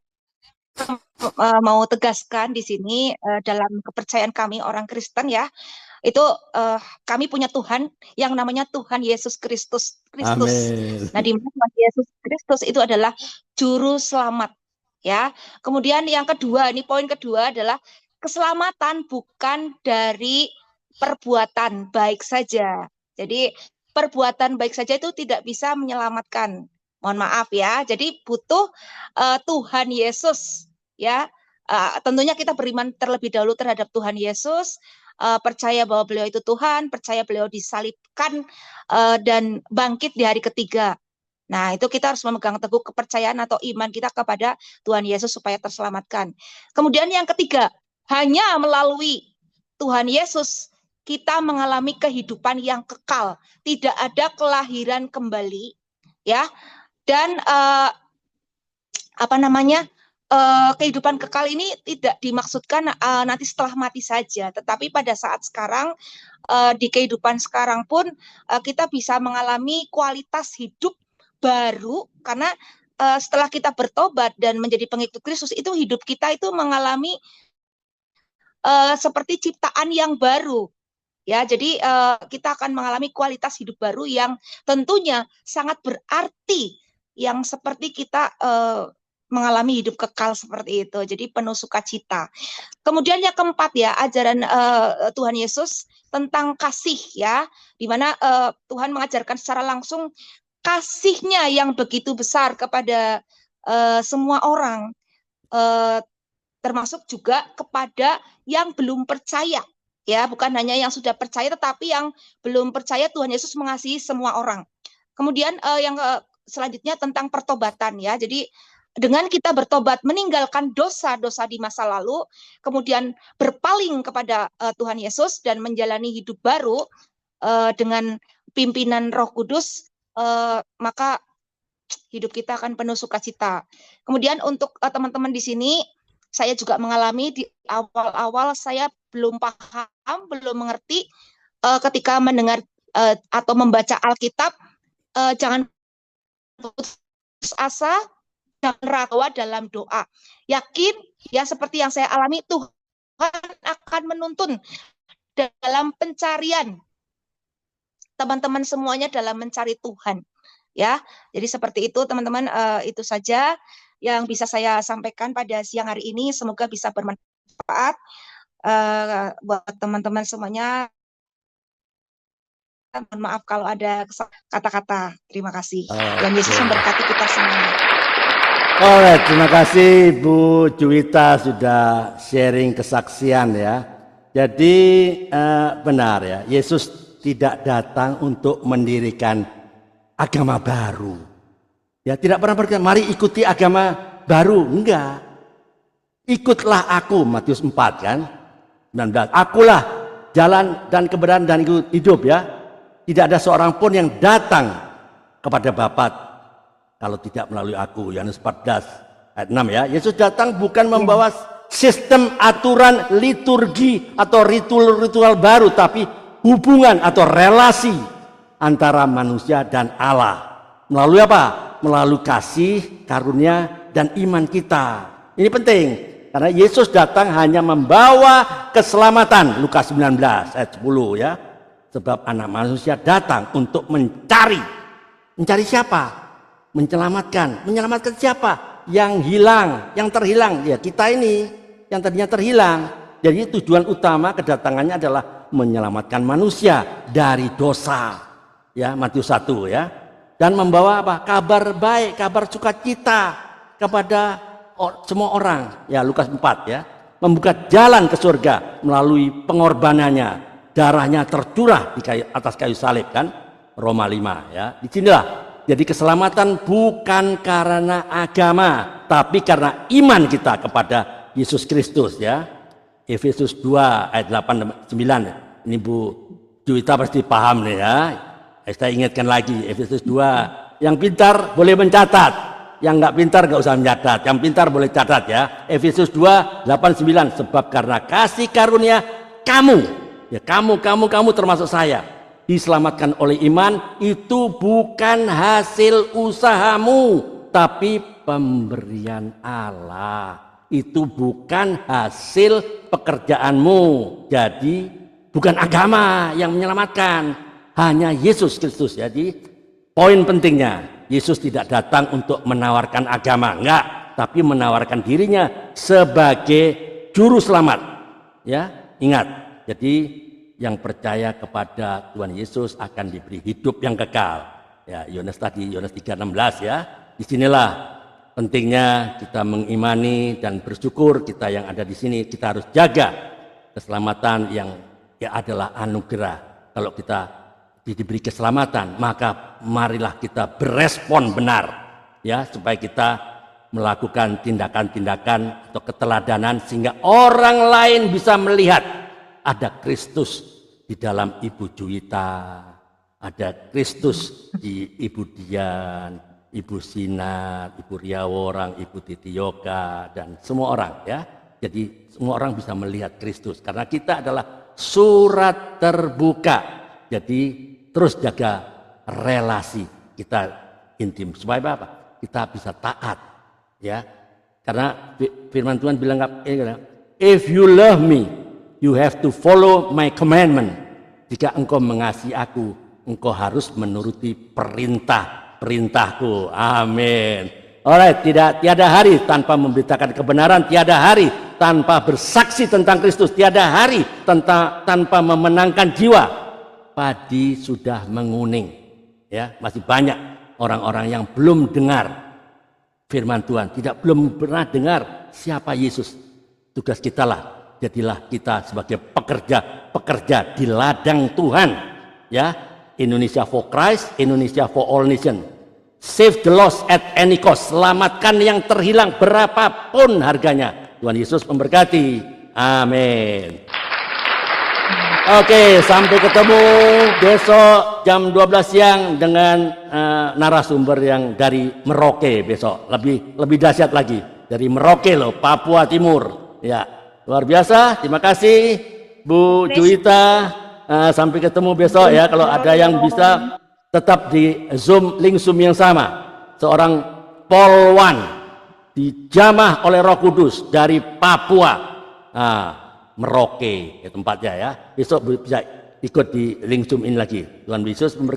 mau tegaskan di sini dalam kepercayaan kami orang Kristen ya, itu kami punya Tuhan yang namanya Tuhan Yesus Kristus. Amin. Nah, di mana Tuhan Yesus Kristus itu adalah juru selamat ya. Kemudian yang kedua, ini poin kedua adalah keselamatan bukan dari perbuatan baik saja. Jadi perbuatan baik saja itu tidak bisa menyelamatkan. Mohon maaf ya. Jadi butuh Tuhan Yesus ya. Tentunya kita beriman terlebih dahulu terhadap Tuhan Yesus, percaya bahwa beliau itu Tuhan, percaya beliau disalibkan dan bangkit di hari ketiga. Nah, itu kita harus memegang teguh kepercayaan atau iman kita kepada Tuhan Yesus supaya terselamatkan. Kemudian yang ketiga, hanya melalui Tuhan Yesus kita mengalami kehidupan yang kekal, tidak ada kelahiran kembali, ya. Dan kehidupan kekal ini tidak dimaksudkan nanti setelah mati saja, tetapi pada saat sekarang di kehidupan sekarang pun kita bisa mengalami kualitas hidup baru karena setelah kita bertobat dan menjadi pengikut Kristus itu hidup kita itu mengalami seperti ciptaan yang baru. Ya, jadi kita akan mengalami kualitas hidup baru yang tentunya sangat berarti, yang seperti kita mengalami hidup kekal seperti itu. Jadi penuh sukacita. Kemudian yang keempat ya, ajaran Tuhan Yesus tentang kasih ya, di mana Tuhan mengajarkan secara langsung kasih-Nya yang begitu besar kepada semua orang, termasuk juga kepada yang belum percaya. Ya, bukan hanya yang sudah percaya, tetapi yang belum percaya Tuhan Yesus mengasihi semua orang. Kemudian yang selanjutnya tentang pertobatan ya. Jadi dengan kita bertobat, meninggalkan dosa-dosa di masa lalu, kemudian berpaling kepada Tuhan Yesus dan menjalani hidup baru dengan pimpinan Roh Kudus, maka hidup kita akan penuh sukacita. Kemudian untuk teman-teman di sini, saya juga mengalami di awal-awal saya belum paham, belum mengerti ketika mendengar atau membaca Alkitab, jangan putus asa, jangan ragu dalam doa. Yakin, ya seperti yang saya alami, Tuhan akan menuntun dalam pencarian teman-teman semuanya dalam mencari Tuhan. Ya, jadi seperti itu teman-teman, itu saja yang bisa saya sampaikan pada siang hari ini. Semoga bisa bermanfaat buat teman-teman semuanya. Mohon maaf kalau ada kata-kata. Terima kasih. Dan Yesus memberkati kita semua. Alright, terima kasih Bu Juwita sudah sharing kesaksian ya. Jadi benar ya, Yesus tidak datang untuk mendirikan agama baru. Ya, tidak pernah berkata, mari ikuti agama baru. Enggak. Ikutlah aku, Matius 4 kan. 19. Akulah jalan dan kebenaran dan hidup ya. Tidak ada seorang pun yang datang kepada Bapa kalau tidak melalui aku. Yohanes 14 ayat 6 ya. Yesus datang bukan membawa sistem aturan liturgi atau ritual-ritual baru, tapi hubungan atau relasi antara manusia dan Allah. Melalui apa? Melalui kasih, karunia, dan iman kita. Ini penting. Karena Yesus datang hanya membawa keselamatan. Lukas 19 ayat 10 ya. Sebab anak manusia datang untuk mencari. Mencari siapa? Menyelamatkan. Menyelamatkan siapa? Yang hilang, yang terhilang. Ya kita ini yang tadinya terhilang. Jadi tujuan utama kedatangannya adalah menyelamatkan manusia dari dosa. Ya, Matius 1 ya. Dan membawa apa? Kabar baik, kabar sukacita kepada semua orang. Ya, Lukas 4 ya. Membuka jalan ke surga melalui pengorbanannya. Darahnya tercurah di atas kayu salib kan. Roma 5 ya. Di sinilah. Jadi keselamatan bukan karena agama, tapi karena iman kita kepada Yesus Kristus ya. Efesus 2 ayat 8 9. Ini Bu Juwita pasti paham nih ya. Saya ingatkan lagi Efesus 2. Yang pintar boleh mencatat, yang nggak pintar nggak usah mencatat. Yang pintar boleh catat ya. Efesus 2 8 9. Sebab karena kasih karunia kamu, ya kamu termasuk saya, diselamatkan oleh iman. Itu bukan hasil usahamu, tapi pemberian Allah. Itu bukan hasil pekerjaanmu. Jadi bukan agama yang menyelamatkan, hanya Yesus Kristus. Jadi poin pentingnya, Yesus tidak datang untuk menawarkan agama, enggak, tapi menawarkan dirinya sebagai juru selamat. Ya, ingat. Jadi yang percaya kepada Tuhan Yesus akan diberi hidup yang kekal. Ya, Yohanes 3:16 ya. Disinilah pentingnya kita mengimani dan bersyukur kita yang ada di sini. Kita harus jaga keselamatan yang adalah anugerah. Kalau kita diberi keselamatan, maka marilah kita berespon benar ya, supaya kita melakukan tindakan-tindakan atau keteladanan sehingga orang lain bisa melihat ada Kristus di dalam Ibu Juwita, ada Kristus di Ibu Dian, Ibu Sinar, Ibu Riaworang, Ibu Titi Yoga, dan semua orang ya. Jadi semua orang bisa melihat Kristus karena kita adalah surat terbuka. Jadi terus jaga relasi kita intim supaya apa? Kita bisa taat ya. Karena firman Tuhan bilang if you love me, you have to follow my commandment. Jika engkau mengasihi aku, engkau harus menuruti perintahku. Amin. Alright, tiada hari tanpa memberitakan kebenaran, tiada hari tanpa bersaksi tentang Kristus, tiada hari tanpa memenangkan jiwa. Padi sudah menguning. Ya, masih banyak orang-orang yang belum dengar firman Tuhan, belum pernah dengar siapa Yesus. Tugas kita lah, jadilah kita sebagai pekerja di ladang Tuhan. Ya, Indonesia for Christ, Indonesia for all nation. Save the lost at any cost. Selamatkan yang terhilang berapapun harganya. Tuhan Yesus memberkati. Amin. Oke, sampai ketemu besok jam 12 siang dengan narasumber yang dari Merauke besok. Lebih dahsyat lagi. Dari Merauke loh, Papua Timur. Ya, luar biasa. Terima kasih Bu Juwita. Sampai ketemu besok ya. Kalau ada yang bisa tetap di link Zoom yang sama. Seorang polwan dijamah oleh Roh Kudus dari Papua. Merauke ya tempatnya ya. Besok bisa ikut di link Zoom ini lagi. Tuhan Yesus memberkati.